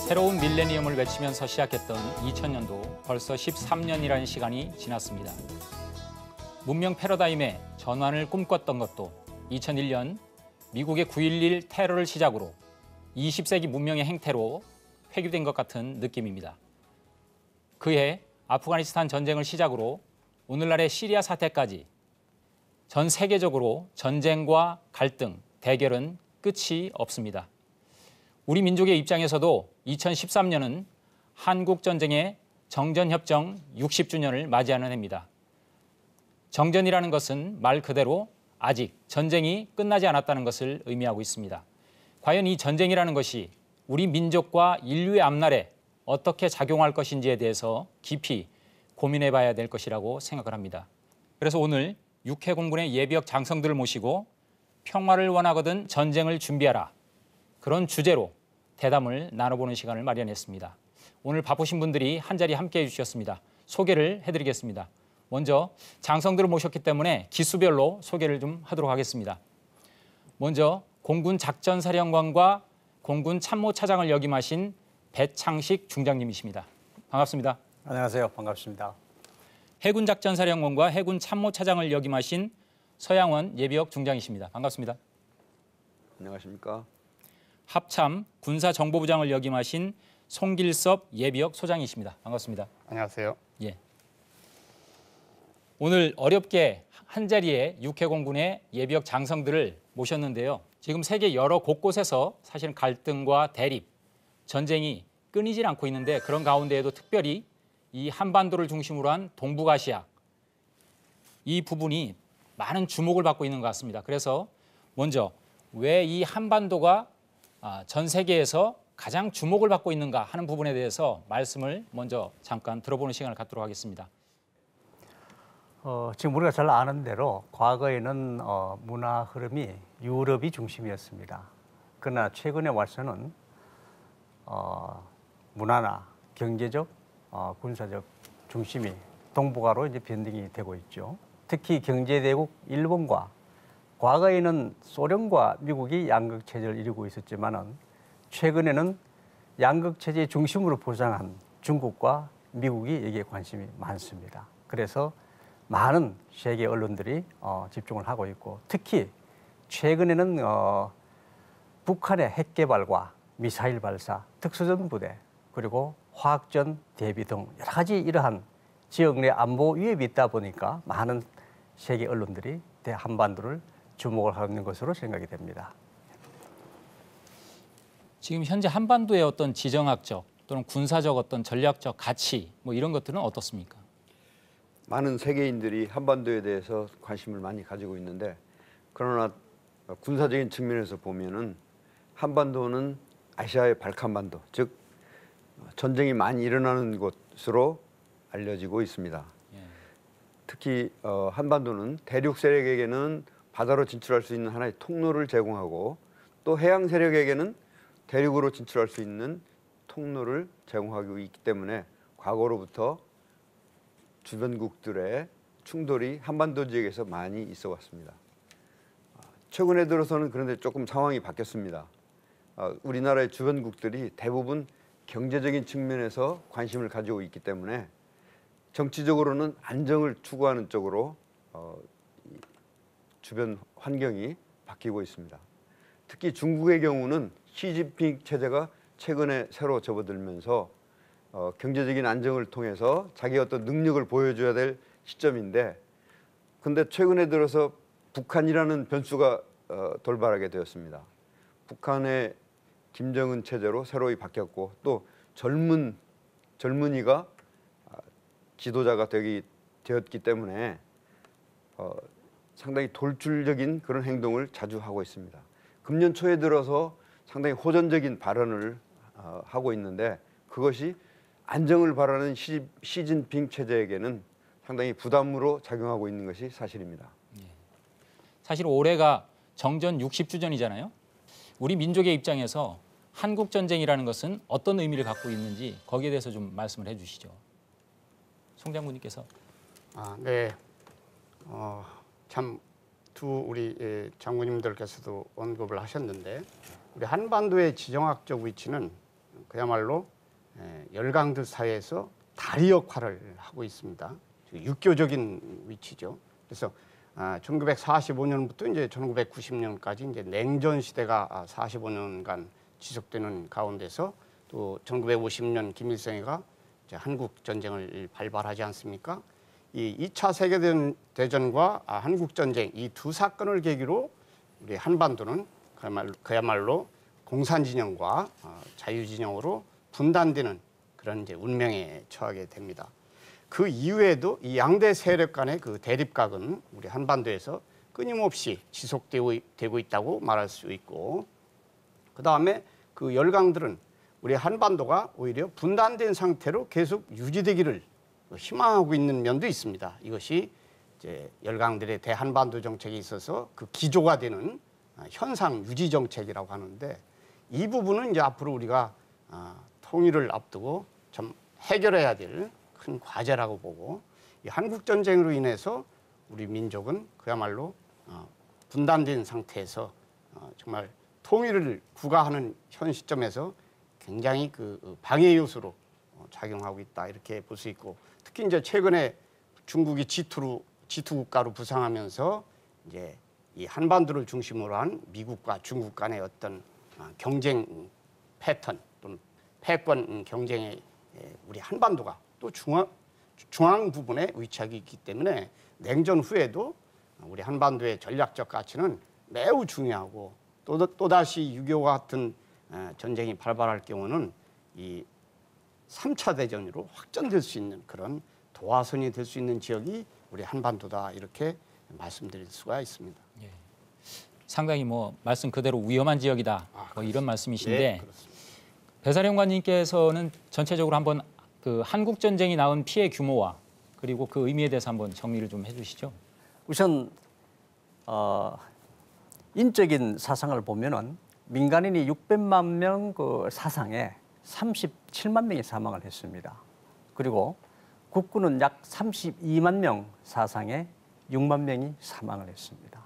새로운 밀레니엄을 외치면서 시작했던 2000년도 벌써 13년이라는 시간이 지났습니다. 문명 패러다임의 전환을 꿈꿨던 것도 2001년 미국의 9.11 테러를 시작으로 20세기 문명의 행태로 회귀된 것 같은 느낌입니다. 그해 아프가니스탄 전쟁을 시작으로 오늘날의 시리아 사태까지 전 세계적으로 전쟁과 갈등, 대결은 끝이 없습니다. 우리 민족의 입장에서도 2013년은 한국전쟁의 정전협정 60주년을 맞이하는 해입니다. 정전이라는 것은 말 그대로 아직 전쟁이 끝나지 않았다는 것을 의미하고 있습니다. 과연 이 전쟁이라는 것이 우리 민족과 인류의 앞날에 어떻게 작용할 것인지에 대해서 깊이 고민해 봐야 될 것이라고 생각을 합니다. 그래서 오늘 육해공군의 예비역 장성들을 모시고 평화를 원하거든 전쟁을 준비하라. 그런 주제로 대담을 나눠보는 시간을 마련했습니다. 오늘 바쁘신 분들이 한자리 함께해 주셨습니다. 소개를 해드리겠습니다. 먼저 장성들을 모셨기 때문에 기수별로 소개를 좀 하도록 하겠습니다. 먼저 공군 작전사령관과 공군 참모차장을 역임하신 배창식 중장님이십니다. 반갑습니다. 안녕하세요. 반갑습니다. 해군 작전사령관과 해군 참모차장을 역임하신 서양원 예비역 중장이십니다. 반갑습니다. 안녕하십니까. 합참 군사정보부장을 역임하신 송길섭 예비역 소장이십니다. 반갑습니다. 안녕하세요. 예. 오늘 어렵게 한자리에 육해공군의 예비역 장성들을 모셨는데요. 지금 세계 여러 곳곳에서 사실은 갈등과 대립, 전쟁이 끊이질 않고 있는데 그런 가운데에도 특별히 이 한반도를 중심으로 한 동북아시아 이 부분이 많은 주목을 받고 있는 것 같습니다. 그래서 먼저 왜 이 한반도가 전 세계에서 가장 주목을 받고 있는가 하는 부분에 대해서 말씀을 먼저 잠깐 들어보는 시간을 갖도록 하겠습니다. 지금 우리가 잘 아는 대로 과거에는 문화 흐름이 유럽이 중심이었습니다. 그러나 최근에 와서는 문화나 경제적, 군사적 중심이 동북아로 이제 변동이 되고 있죠. 특히 경제대국 일본과 과거에는 소련과 미국이 양극 체제를 이루고 있었지만은 최근에는 양극 체제 중심으로 부상한 중국과 미국이 여기에 관심이 많습니다. 그래서 많은 세계 언론들이 집중을 하고 있고 특히 최근에는 북한의 핵 개발과 미사일 발사, 특수전 부대 그리고 화학전 대비 등 여러 가지 이러한 지역 내 안보 위협이 있다 보니까 많은 세계 언론들이 대한반도를 주목을 하고 있는 것으로 생각이 됩니다. 지금 현재 한반도의 어떤 지정학적 또는 군사적 어떤 전략적 가치 뭐 이런 것들은 어떻습니까? 많은 세계인들이 한반도에 대해서 관심을 많이 가지고 있는데 그러나 군사적인 측면에서 보면은 한반도는 아시아의 발칸반도, 즉 전쟁이 많이 일어나는 곳으로 알려지고 있습니다. 특히 한반도는 대륙 세력에게는 바다로 진출할 수 있는 하나의 통로를 제공하고 또 해양 세력에게는 대륙으로 진출할 수 있는 통로를 제공하고 있기 때문에 과거로부터 주변국들의 충돌이 한반도 지역에서 많이 있어 왔습니다. 최근에 들어서는 그런데 조금 상황이 바뀌었습니다. 우리나라의 주변국들이 대부분 경제적인 측면에서 관심을 가지고 있기 때문에 정치적으로는 안정을 추구하는 쪽으로 주변 환경이 바뀌고 있습니다. 특히 중국의 경우는 시진핑 체제가 최근에 새로 접어들면서 경제적인 안정을 통해서 자기의 어떤 능력을 보여줘야 될 시점인데 근데 최근에 들어서 북한이라는 변수가 돌발하게 되었습니다. 북한의 김정은 체제로 새로이 바뀌었고 또 젊은이가 지도자가 되었기 때문에 상당히 돌출적인 그런 행동을 자주 하고 있습니다. 금년 초에 들어서 상당히 호전적인 발언을 하고 있는데 그것이 안정을 바라는 시진핑 체제에게는 상당히 부담으로 작용하고 있는 것이 사실입니다. 사실 올해가 정전 60주년이잖아요. 우리 민족의 입장에서 한국 전쟁이라는 것은 어떤 의미를 갖고 있는지 거기에 대해서 좀 말씀을 해주시죠. 송 장군님께서. 네. 참 두 우리 장군님들께서도 언급을 하셨는데 우리 한반도의 지정학적 위치는 그야말로 열강들 사이에서 다리 역할을 하고 있습니다. 육교적인 위치죠. 그래서 1945년부터 이제 1990년까지 이제 냉전 시대가 45년간 지속되는 가운데서 또 1950년 김일성이가 이제 한국 전쟁을 발발하지 않습니까? 이 2차 세계대전과 한국 전쟁 이 두 사건을 계기로 우리 한반도는 그야말로 공산 진영과 자유 진영으로 분단되는 그런 이제 운명에 처하게 됩니다. 그 이후에도 이 양대 세력 간의 그 대립각은 우리 한반도에서 끊임없이 지속되고 있다고 말할 수 있고, 그 다음에 그 열강들은 우리 한반도가 오히려 분단된 상태로 계속 유지되기를 희망하고 있는 면도 있습니다. 이것이 이제 열강들의 대한반도 정책에 있어서 그 기조가 되는 현상 유지 정책이라고 하는데, 이 부분은 이제 앞으로 우리가 통일을 앞두고 좀 해결해야 될 큰 과제라고 보고, 이 한국 전쟁으로 인해서 우리 민족은 그야말로 분단된 상태에서 정말 통일을 구가하는 현 시점에서 굉장히 그 방해 요소로 작용하고 있다, 이렇게 볼 수 있고, 특히 이제 최근에 중국이 지투 국가로 부상하면서 이제 이 한반도를 중심으로 한 미국과 중국 간의 어떤 경쟁 패턴 또는 패권 경쟁에 우리 한반도가 또 중앙 부분에 위치하고 있기 때문에 냉전 후에도 우리 한반도의 전략적 가치는 매우 중요하고, 또다시 6.25 같은 전쟁이 발발할 경우는 이 3차 대전으로 확전될 수 있는 그런 도화선이 될 수 있는 지역이 우리 한반도다, 이렇게 말씀드릴 수가 있습니다. 예. 상당히 뭐 말씀 그대로 위험한 지역이다, 뭐 이런 말씀이신데, 네, 그렇습니다. 배사령관님께서는 전체적으로 한번 그 한국 전쟁이 낳은 피해 규모와 그리고 그 의미에 대해서 한번 정리를 좀 해주시죠. 우선 인적인 사상을 보면은 민간인이 600만 명 그 사상에 37만 명이 사망을 했습니다. 그리고 국군은 약 32만 명 사상에 6만 명이 사망을 했습니다.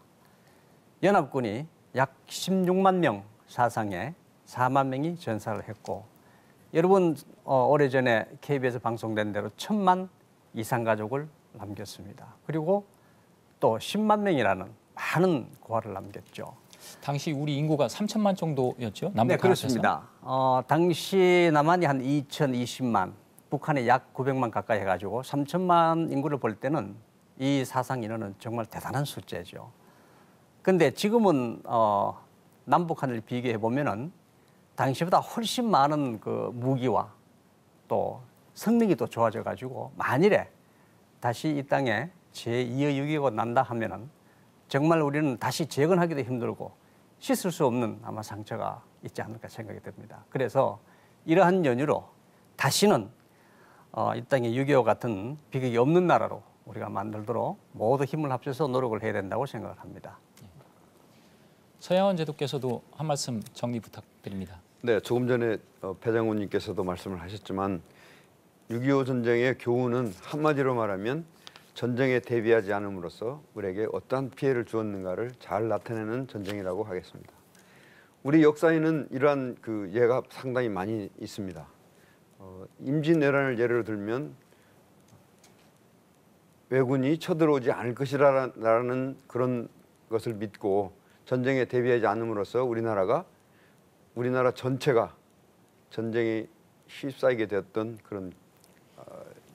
연합군이 약 16만 명 사상에 4만 명이 전사를 했고, 여러분 오래전에 KBS 방송된 대로 1,000만 이상 가족을 남겼습니다. 그리고 또 10만 명이라는 많은 고아를 남겼죠. 당시 우리 인구가 3천만 정도였죠? 남북 네, 그렇습니다. 당시 남한이 한 2,020만, 북한이 약 900만 가까이 해가지고 3천만 인구를 볼 때는 이 사상 인원은 정말 대단한 숫자죠. 근데 지금은 남북한을 비교해 보면은 당시보다 훨씬 많은 그 무기와 또 성능이 또 좋아져 가지고 만일에 다시 이 땅에 제2의 6.25가 난다 하면은 정말 우리는 다시 재건하기도 힘들고 씻을 수 없는 아마 상처가 있지 않을까 생각이 듭니다. 그래서 이러한 연유로 다시는 이 땅에 6.25 같은 비극이 없는 나라로 우리가 만들도록 모두 힘을 합쳐서 노력을 해야 된다고 생각을 합니다. 서양원 제도께서도 한 말씀 정리 부탁드립니다. 네, 조금 전에 배 장군님께서도 말씀을 하셨지만 6.25 전쟁의 교훈은 한마디로 말하면 전쟁에 대비하지 않음으로써 우리에게 어떠한 피해를 주었는가를 잘 나타내는 전쟁이라고 하겠습니다. 우리 역사에는 이러한 그 예가 상당히 많이 있습니다. 임진왜란을 예를 들면 왜군이 쳐들어오지 않을 것이라는 그런 것을 믿고 전쟁에 대비하지 않음으로써 우리나라 전체가 전쟁에 휩싸이게 되었던 그런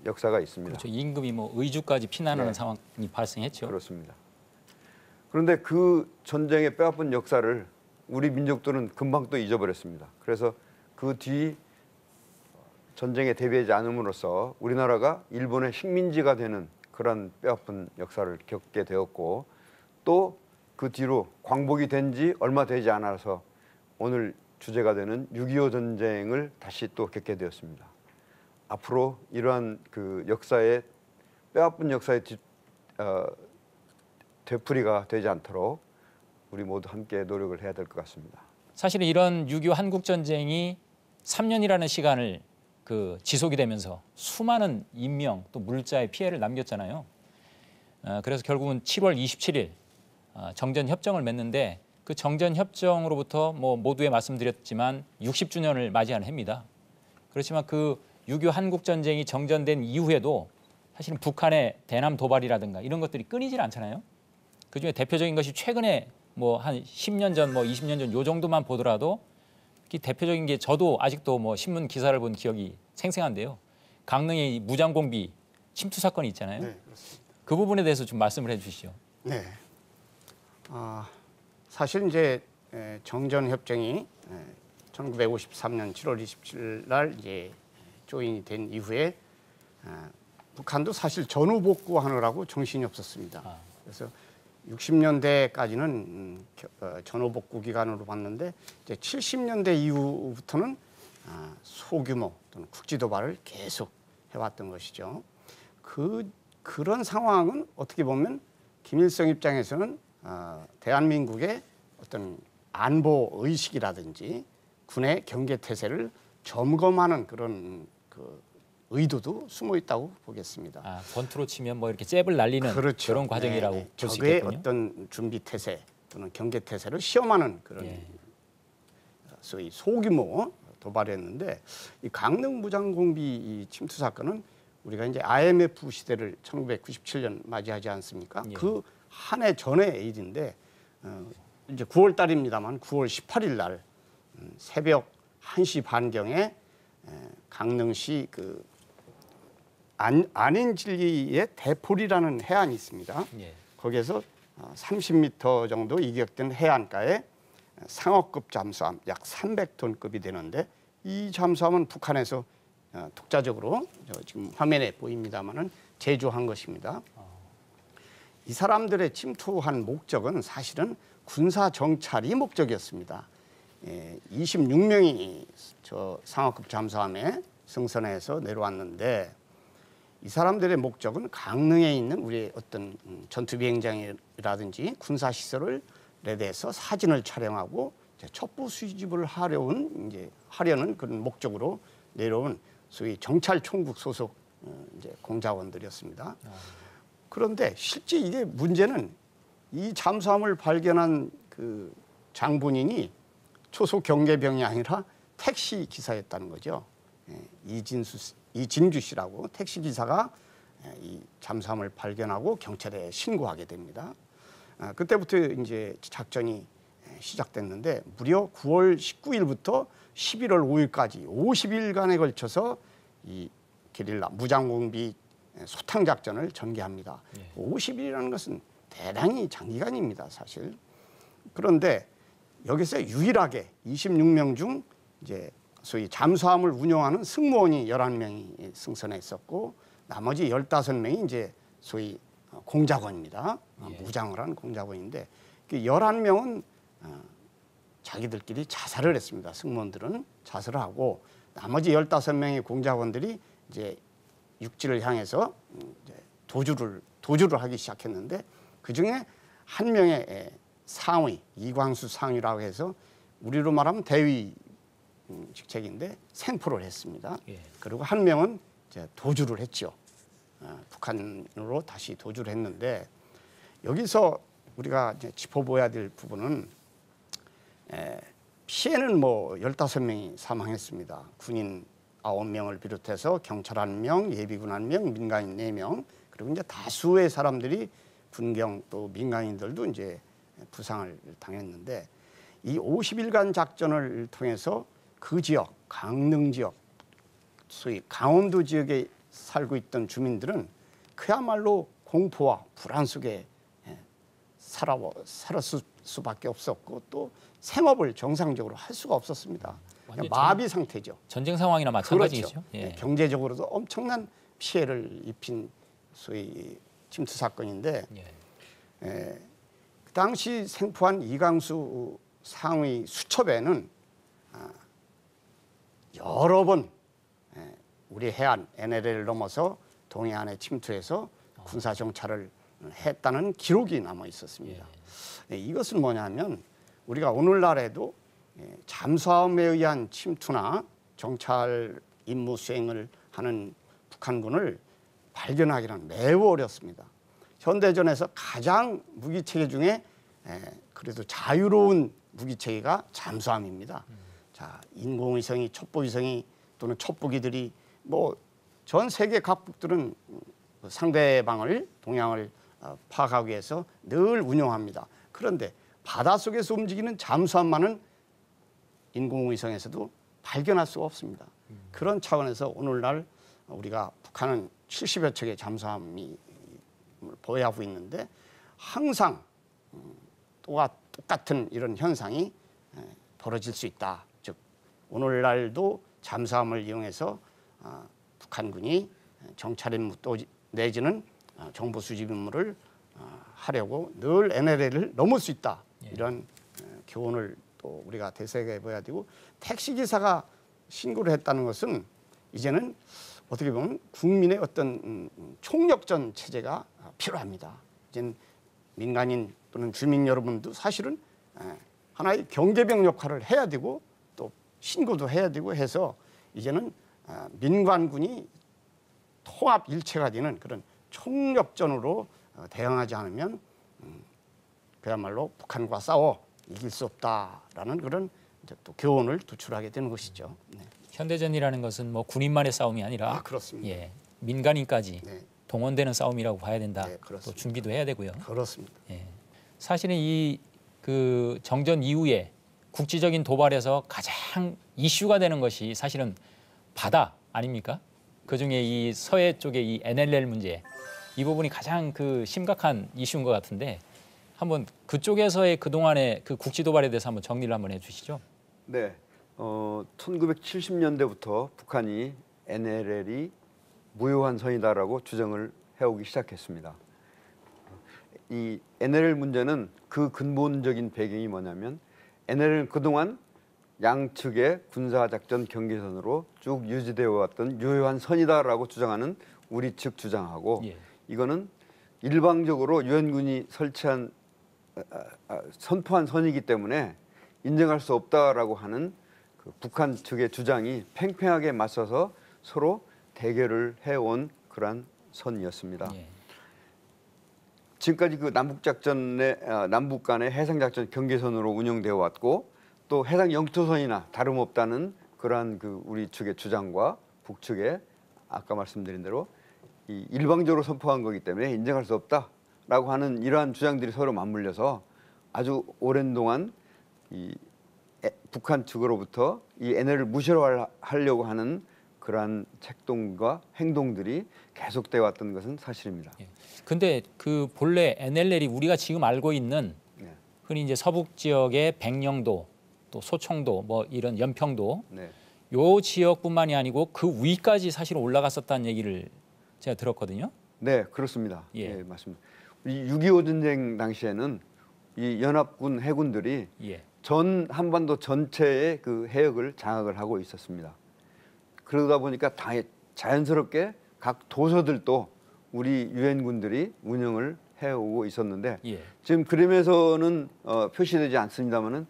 역사가 있습니다. 그렇죠. 임금이 뭐 의주까지 피난하는 네. 상황이 발생했죠. 그렇습니다. 그런데 그 전쟁의 뼈아픈 역사를 우리 민족들은 금방 또 잊어버렸습니다. 그래서 그 뒤 전쟁에 대비하지 않음으로써 우리나라가 일본의 식민지가 되는 그런 뼈아픈 역사를 겪게 되었고, 또 그 뒤로 광복이 된 지 얼마 되지 않아서 오늘 주제가 되는 6.25 전쟁을 다시 또 겪게 되었습니다. 앞으로 이러한 그 역사의 뼈아픈 역사의 되풀이가 되지 않도록 우리 모두 함께 노력을 해야 될 것 같습니다. 사실은 이런 6.25 한국 전쟁이 3년이라는 시간을 그 지속이 되면서 수많은 인명 또 물자의 피해를 남겼잖아요. 그래서 결국은 7월 27일 정전 협정을 맺는데 그 정전 협정으로부터 뭐 모두에 말씀드렸지만 60주년을 맞이하는 해입니다. 그렇지만 그 6.25 한국 전쟁이 정전된 이후에도 사실은 북한의 대남 도발이라든가 이런 것들이 끊이질 않잖아요. 그중에 대표적인 것이 최근에 뭐 한 10년 전, 뭐 20년 전 요 정도만 보더라도 이 대표적인 게 저도 아직도 뭐 신문 기사를 본 기억이 생생한데요. 강릉의 무장공비 침투 사건이 있잖아요. 네, 그렇습니다. 그 부분에 대해서 좀 말씀을 해주시죠. 네. 사실 이제 정전 협정이 1953년 7월 27일 날 이제 조인이 된 이후에 북한도 사실 전후 복구하느라고 정신이 없었습니다. 그래서 60년대까지는 전후 복구 기간으로 봤는데 이제 70년대 이후부터는 소규모 또는 국지 도발을 계속 해왔던 것이죠. 그런 상황은 어떻게 보면 김일성 입장에서는 대한민국의 어떤 안보 의식이라든지 군의 경계 태세를 점검하는 그런 그 의도도 숨어 있다고 보겠습니다. 권투로 치면 뭐 이렇게 잽을 날리는 그렇죠. 그런 과정이라고 네, 볼 수 적의 있겠군요. 어떤 준비 태세 또는 경계 태세를 시험하는 그런 소위 소규모 도발이었는데 이 강릉 무장공비 이 침투 사건은 우리가 이제 IMF 시대를 1997년 맞이하지 않습니까? 예. 그 한 해 전의 일인데 이제 9월 달입니다만 9월 18일 날 새벽 1시 반경에 강릉시 그 안인진리의 대포리라는 해안이 있습니다. 예. 거기에서 30m 정도 이격된 해안가에 상어급 잠수함 약 300톤급이 되는데 이 잠수함은 북한에서 독자적으로 지금 화면에 보입니다만은 제조한 것입니다. 이 사람들의 침투한 목적은 사실은 군사 정찰이 목적이었습니다. 26명이 저 상어급 잠수함에 승선해서 내려왔는데 이 사람들의 목적은 강릉에 있는 우리의 어떤 전투 비행장이라든지 군사 시설을 대해서 사진을 촬영하고 첩보 수집을 하려는 그런 목적으로 내려온 소위 정찰 총국 소속 이제 공작원들이었습니다. 그런데 실제 이게 문제는 이 잠수함을 발견한 그 장본인이 초속 경계병이 아니라 택시 기사였다는 거죠. 이진주 씨라고 택시 기사가 이 잠수함을 발견하고 경찰에 신고하게 됩니다. 그때부터 이제 작전이 시작됐는데 무려 9월 19일부터 11월 5일까지 50일간에 걸쳐서 이 게릴라 무장공비 소탕 작전을 전개합니다. 50일이라는 것은 대단히 장기간입니다, 사실. 그런데 여기서 유일하게 26명 중 이제 소위 잠수함을 운영하는 승무원이 11명이 승선해 있었고 나머지 15명이 이제 소위 공작원입니다. 무장을 한 공작원인데 그 11명은 자기들끼리 자살을 했습니다. 승무원들은 자살을 하고 나머지 15명의 공작원들이 이제 육지를 향해서 이제 도주를 하기 시작했는데 그 중에 한 명의 상위 이광수 상위라고 해서 우리로 말하면 대위 직책인데 생포를 했습니다. 그리고 한 명은 이제 도주를 했죠. 북한으로 다시 도주를 했는데 여기서 우리가 이제 짚어봐야 될 부분은 피해는 뭐 15명이 사망했습니다. 군인 9명을 비롯해서 경찰 1명, 예비군 1명, 민간인 4명 그리고 이제 다수의 사람들이 군경 또 민간인들도 이제 부상을 당했는데 이 50일간 작전을 통해서 그 지역, 강릉 지역, 소위 강원도 지역에 살고 있던 주민들은 그야말로 공포와 불안 속에 살았을 수밖에 없었고 또 생업을 정상적으로 할 수가 없었습니다. 마비 상태죠. 전쟁 상황이나 마찬가지겠죠. 그렇죠. 경제적으로도 엄청난 피해를 입힌 소위 침투 사건인데 그 당시 생포한 이광수 상위 수첩에는 여러 번 우리 해안 NLL을 넘어서 동해안에 침투해서 군사 정찰을 했다는 기록이 남아 있었습니다. 이것은 뭐냐면 우리가 오늘날에도 잠수함에 의한 침투나 정찰 임무 수행을 하는 북한군을 발견하기는 매우 어렵습니다. 현대전에서 가장 무기 체계 중에 그래도 자유로운 무기 체계가 잠수함입니다. 자, 인공위성이 첩보위성이 또는 첩보기들이 뭐 전 세계 각국들은 상대방을 동향을 파악하기 위해서 늘 운용합니다. 그런데 바닷속에서 움직이는 잠수함만은 인공위성에서도 발견할 수가 없습니다. 그런 차원에서 오늘날 우리가 북한은 70여 척의 잠수함이 보유하고 있는데 항상 똑같은 이런 현상이 벌어질 수 있다. 즉 오늘날도 잠수함을 이용해서 북한군이 정찰 임무 또 내지는 정보 수집 임무를 하려고 늘 NLL을 넘을 수 있다. 이런 교훈을 또 우리가 되새겨 봐야 되고, 택시 기사가 신고를 했다는 것은 이제는 어떻게 보면 국민의 어떤 총력전 체제가 필요합니다. 이제는 민간인 또는 주민 여러분도 사실은 하나의 경계병 역할을 해야 되고 또 신고도 해야 되고 해서 이제는 민관군이 통합 일체가 되는 그런 총력전으로 대응하지 않으면 그야말로 북한과 싸워 이길 수 없다라는 그런 이제 또 교훈을 도출하게 되는 것이죠. 네. 현대전이라는 것은 뭐 군인만의 싸움이 아니라 그렇습니다. 예, 민간인까지 네. 동원되는 싸움이라고 봐야 된다. 네, 그렇습니다. 또 준비도 해야 되고요. 그렇습니다. 예. 사실은 이 그 정전 이후에 국지적인 도발에서 가장 이슈가 되는 것이 사실은 바다 아닙니까? 그중에 이 서해 쪽의 이 NLL 문제, 이 부분이 가장 그 심각한 이슈인 것 같은데 한번 그쪽에서의 그동안의 그 국지 도발에 대해서 한번 정리를 한번 해주시죠. 네, 1970년대부터 북한이 NLL이 무효한 선이다라고 주장을 해오기 시작했습니다. 이 NLL 문제는 그 근본적인 배경이 뭐냐면 NLL은 그동안 양측의 군사작전 경계선으로 쭉 유지되어 왔던 유효한 선이다라고 주장하는 우리 측 주장하고 예. 이거는 일방적으로 유엔군이 선포한 선이기 때문에 인정할 수 없다라고 하는 그 북한 측의 주장이 팽팽하게 맞서서 서로 대결을 해온 그러한 선이었습니다. 예. 지금까지 그 남북 간의 해상작전 경계선으로 운영되어 왔고 또 해상 영토선이나 다름없다는 그러한 그 우리 측의 주장과 북측의 아까 말씀드린 대로 이 일방적으로 선포한 거기 때문에 인정할 수 없다라고 하는 이러한 주장들이 서로 맞물려서 아주 오랜 동안 이 북한 측으로부터 이 NLL을 무시하려고 하는 그러한 책동과 행동들이 계속되어 왔던 것은 사실입니다. 예. 근데 그 본래 NLL이 우리가 지금 알고 있는 네. 흔히 이제 서북 지역의 백령도 또 소총도 뭐 이런 연평도 네. 요 지역뿐만이 아니고 그 위까지 사실 올라갔었다는 얘기를 제가 들었거든요. 네, 그렇습니다. 예. 예, 맞습니다. 이 6.25 전쟁 당시에는 이 연합군 해군들이 예. 전 한반도 전체의 그 해역을 장악을 하고 있었습니다. 그러다 보니까 자연스럽게 각 도서들도 우리 유엔군들이 운영을 해오고 있었는데 예. 지금 그림에서는 표시되지 않습니다만은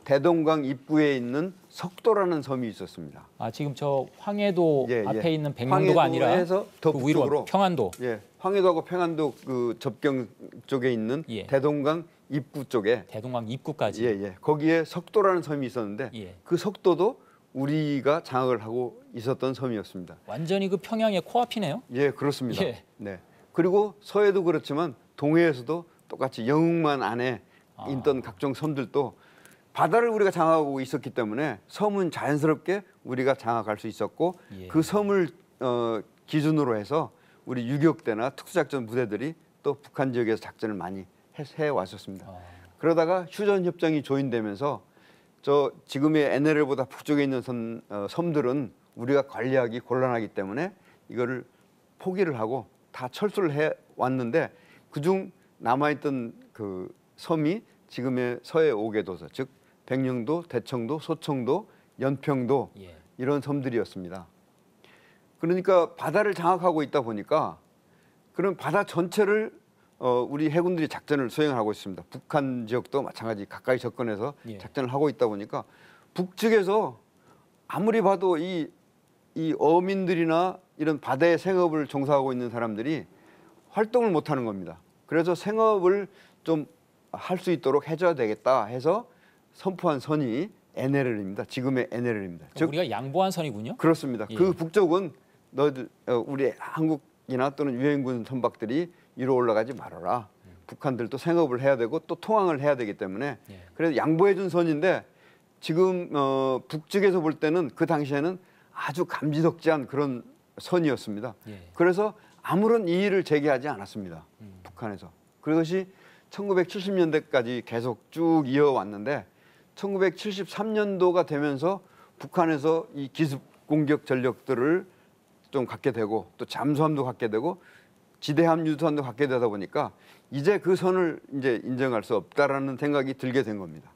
대동강 입구에 있는 석도라는 섬이 있었습니다. 아 지금 저 황해도 예, 앞에 예. 있는 백령도가 아니라 황해도에서 더 그 위로 북쪽으로 평안도. 예, 황해도하고 평안도 그 접경 쪽에 있는 예. 대동강 입구 쪽에 대동강 입구까지. 예, 거기에 석도라는 섬이 있었는데 예. 그 석도도 우리가 장악을 하고 있었던 섬이었습니다. 완전히 그 평양의 코앞이네요. 예, 그렇습니다. 예. 네. 그리고 서해도 그렇지만 동해에서도 똑같이 영흥만 안에 있던 각종 섬들도 바다를 우리가 장악하고 있었기 때문에 섬은 자연스럽게 우리가 장악할 수 있었고 예. 그 섬을 기준으로 해서 우리 유격대나 특수작전 부대들이 또 북한 지역에서 작전을 많이 해왔었습니다. 그러다가 휴전 협정이 조인되면서 저 지금의 NLL보다 북쪽에 있는 섬들은 우리가 관리하기 곤란하기 때문에 이거를 포기를 하고 다 철수를 해 왔는데 그중 남아있던 그 섬이 지금의 서해 5개 도서, 즉 백령도, 대청도, 소청도, 연평도 예. 이런 섬들이었습니다. 그러니까 바다를 장악하고 있다 보니까 그런 바다 전체를 우리 해군들이 작전을 수행하고 있습니다. 북한 지역도 마찬가지 가까이 접근해서 예. 작전을 하고 있다 보니까 북측에서 아무리 봐도 이 어민들이나 이런 바다의 생업을 종사하고 있는 사람들이 활동을 못하는 겁니다. 그래서 생업을 좀 할 수 있도록 해줘야 되겠다 해서 선포한 선이 NLL입니다. 지금의 NLL입니다. 즉 우리가 양보한 선이군요. 그렇습니다. 예. 그 북쪽은 너희들 우리 한국이나 또는 유엔군 선박들이 위로 올라가지 말아라. 북한들도 생업을 해야 되고 또 통항을 해야 되기 때문에 예. 그래서 양보해준 선인데 지금 북측에서 볼 때는 그 당시에는 아주 감지덕지한 그런 선이었습니다. 예. 그래서 아무런 이의를 제기하지 않았습니다. 북한에서. 그것이 1970년대까지 계속 쭉 이어왔는데 1973년도가 되면서 북한에서 이 기습 공격 전력들을 좀 갖게 되고 또 잠수함도 갖게 되고 지대함 유도함도 갖게 되다 보니까 이제 그 선을 이제 인정할 수 없다라는 생각이 들게 된 겁니다.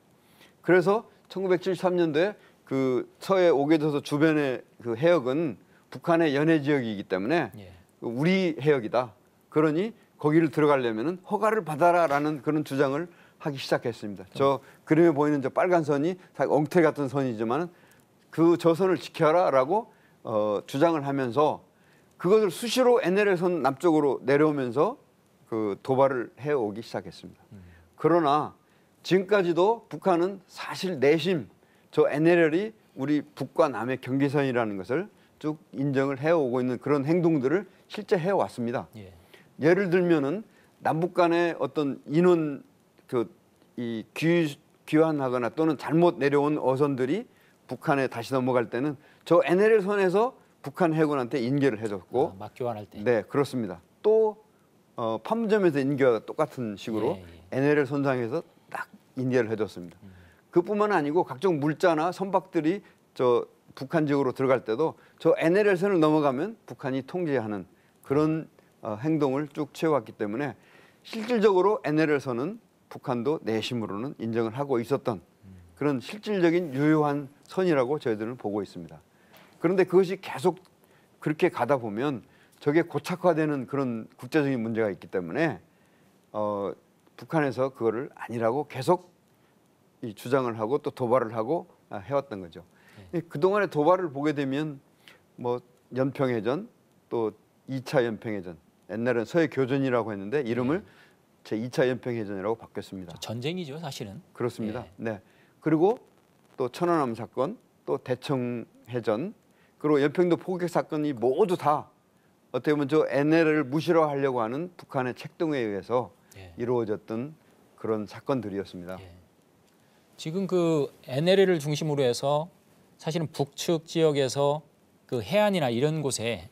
그래서 1973년도에 그 서해 오게도서 주변의 그 해역은 북한의 연해 지역이기 때문에 예. 우리 해역이다. 그러니 거기를 들어가려면은 허가를 받아라라는 그런 주장을 하기 시작했습니다. 저 그림에 보이는 저 빨간 선이 다 엉터리 같은 선이지만 그 저 선을 지켜라라고 주장을 하면서 그것을 수시로 NLL 선 남쪽으로 내려오면서 그 도발을 해오기 시작했습니다. 그러나 지금까지도 북한은 사실 내심 저 NLL이 우리 북과 남의 경계선이라는 것을 쭉 인정을 해오고 있는 그런 행동들을 실제 해왔습니다. 예. 예를 들면은 남북 간의 어떤 인원 이 귀환하거나 또는 잘못 내려온 어선들이 북한에 다시 넘어갈 때는 저 NLL 선에서 북한 해군한테 인계를 해줬고, 막 교환할 때. 네 그렇습니다. 또 판문점에서 인계가 똑같은 식으로 NLL 선상에서 딱 인계를 해줬습니다. 그뿐만 아니고 각종 물자나 선박들이 저 북한 지역으로 들어갈 때도 저 NLL 선을 넘어가면 북한이 통제하는 그런 행동을 쭉 취해왔기 때문에 실질적으로 NLL 선은 북한도 내심으로는 인정을 하고 있었던 그런 실질적인 유효한 선이라고 저희들은 보고 있습니다. 그런데 그것이 계속 그렇게 가다 보면 저게 고착화되는 그런 국제적인 문제가 있기 때문에 북한에서 그거를 아니라고 계속 이 주장을 하고 또 도발을 하고 해왔던 거죠. 그동안의 도발을 보게 되면 뭐 연평해전 또 2차 연평해전, 옛날에는 서해 교전이라고 했는데 이름을 제 2차 연평해전이라고 바뀌었습니다. 전쟁이죠, 사실은. 그렇습니다. 예. 네. 그리고 또 천안함 사건, 또 대청해전, 그리고 연평도 포격 사건이 모두 다 어떻게 보면 저 NLL을 무시로 하려고 하는 북한의 책동에 의해서 예. 이루어졌던 그런 사건들이었습니다. 예. 지금 그 NLL을 중심으로 해서 사실은 북측 지역에서 그 해안이나 이런 곳에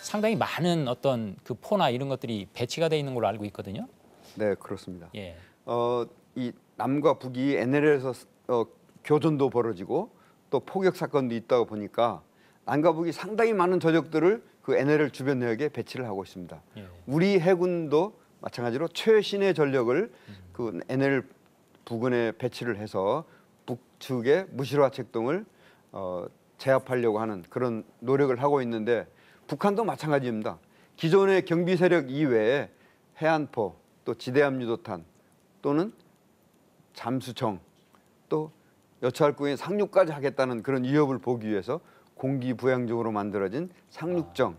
상당히 많은 어떤 그 포나 이런 것들이 배치가 돼 있는 걸로 알고 있거든요. 네, 그렇습니다. 예. 이 남과 북이 NLL에서 교전도 벌어지고 또 포격 사건도 있다가 보니까 남과 북이 상당히 많은 전력들을 그 NLL 주변 내역에 배치를 하고 있습니다. 예. 우리 해군도 마찬가지로 최신의 전력을 그 NLL 부근에 배치를 해서 북측의 무실화 책동을 제압하려고 하는 그런 노력을 하고 있는데 북한도 마찬가지입니다. 기존의 경비 세력 이외에 해안포, 또 지대함 유도탄 또는 잠수정, 또 여차할구에 상륙까지 하겠다는 그런 위협을 보기 위해서 공기부양적으로 만들어진 상륙정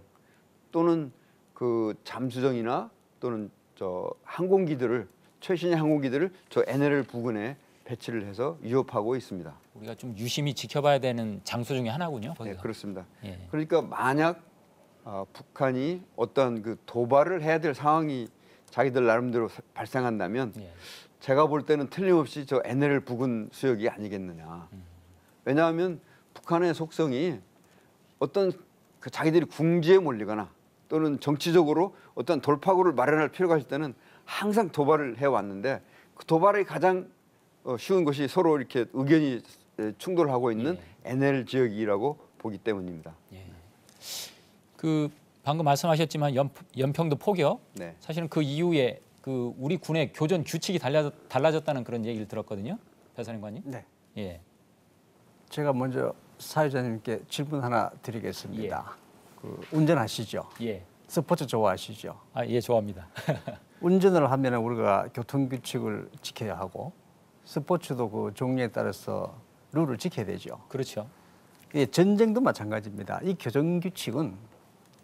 또는 그 잠수정이나 또는 저 항공기들을 최신의 항공기들을 저 NLL 부근에 배치를 해서 위협하고 있습니다. 우리가 좀 유심히 지켜봐야 되는 장소 중에 하나군요. 네, 거기가. 그렇습니다. 예. 그러니까 만약 북한이 어떤 그 도발을 해야 될 상황이 자기들 나름대로 발생한다면 예. 제가 볼 때는 틀림없이 저 NLL 부근 수역이 아니겠느냐. 왜냐하면 북한의 속성이 어떤 그 자기들이 궁지에 몰리거나 또는 정치적으로 어떤 돌파구를 마련할 필요가 있을 때는 항상 도발을 해왔는데 그 도발이 가장 쉬운 것이 서로 이렇게 의견이 충돌하고 있는 NLL 지역이라고 보기 때문입니다. 예. 그 방금 말씀하셨지만 연평도 포격 네. 사실은 그 이후에 그 우리 군의 교전 규칙이 달라졌다는 그런 얘기를 들었거든요, 배사령관님. 네. 예. 제가 먼저 사회자님께 질문 하나 드리겠습니다. 그 운전하시죠? 예. 스포츠 좋아하시죠? 아, 예, 좋아합니다. 운전을 하면 우리가 교통 규칙을 지켜야 하고 스포츠도 그 종류에 따라서 룰을 지켜야 되죠. 그렇죠. 예, 전쟁도 마찬가지입니다. 이 교정 규칙은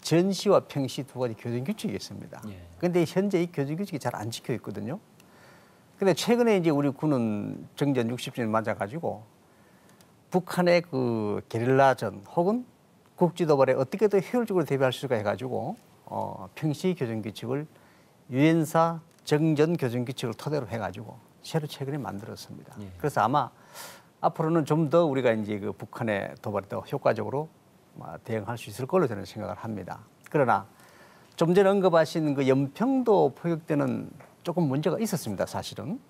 전시와 평시 두 가지 교정 규칙이 있습니다. 예. 그런데 현재 이 교정 규칙이 잘 안 지켜 있거든요. 근데 최근에 이제 우리 군은 정전 60주년 맞아가지고 북한의 그 게릴라전 혹은 국지 도발에 어떻게 더 효율적으로 대비할 수가 해가지고 평시 교전 규칙을 유엔사 정전 교전 규칙을 토대로 해가지고 새로 최근에 만들었습니다. 예. 그래서 아마 앞으로는 좀 더 우리가 이제 그 북한의 도발에 더 효과적으로 대응할 수 있을 걸로 저는 생각을 합니다. 그러나 좀 전에 언급하신 그 연평도 포격 때는 조금 문제가 있었습니다. 사실은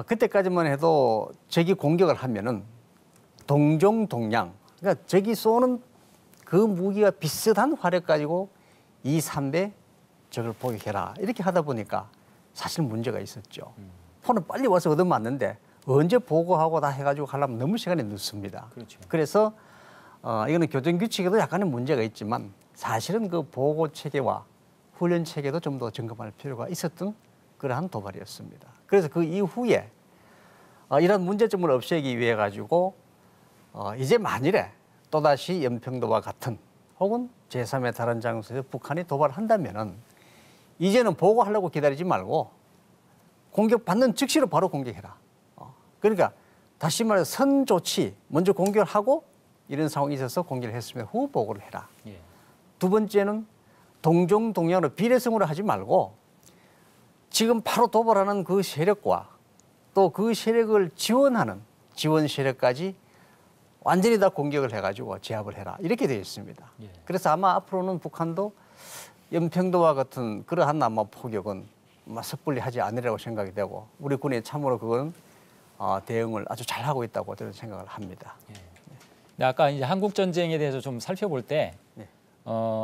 그때까지만 해도 적이 공격을 하면은 동종동량, 그러니까 적이 쏘는 그 무기가 비슷한 화력 가지고 2, 3배 적을 포격해라 이렇게 하다 보니까 사실 문제가 있었죠. 포는 빨리 와서 얻어맞는데 언제 보고하고 다 해가지고 가려면 너무 시간이 늦습니다. 그렇죠. 그래서 이거는 교전 규칙에도 약간의 문제가 있지만 사실은 그 보고 체계와 훈련 체계도 좀 더 점검할 필요가 있었던 그러한 도발이었습니다. 그래서 그 이후에 이런 문제점을 없애기 위해 가지고 이제 만일에 또다시 연평도와 같은 혹은 제3의 다른 장소에서 북한이 도발한다면은 이제는 보고하려고 기다리지 말고 공격받는 즉시로 바로 공격해라. 그러니까 다시 말해서 선조치 먼저 공격을 하고 이런 상황이 있어서 공격을 했으면 후 보고를 해라. 예. 두 번째는 동종동량으로 비례성으로 하지 말고 지금 바로 도발하는 그 세력과 또 그 세력을 지원하는 지원 세력까지 완전히 다 공격을 해가지고 제압을 해라 이렇게 되어 있습니다. 예. 그래서 아마 앞으로는 북한도 연평도와 같은 그러한 아마 포격은 섣불리 하지 않으리라고 생각이 되고 우리 군이 참으로 그건 대응을 아주 잘하고 있다고 저는 생각을 합니다. 근데 아까 이제 한국 전쟁에 대해서 좀 살펴볼 때 네.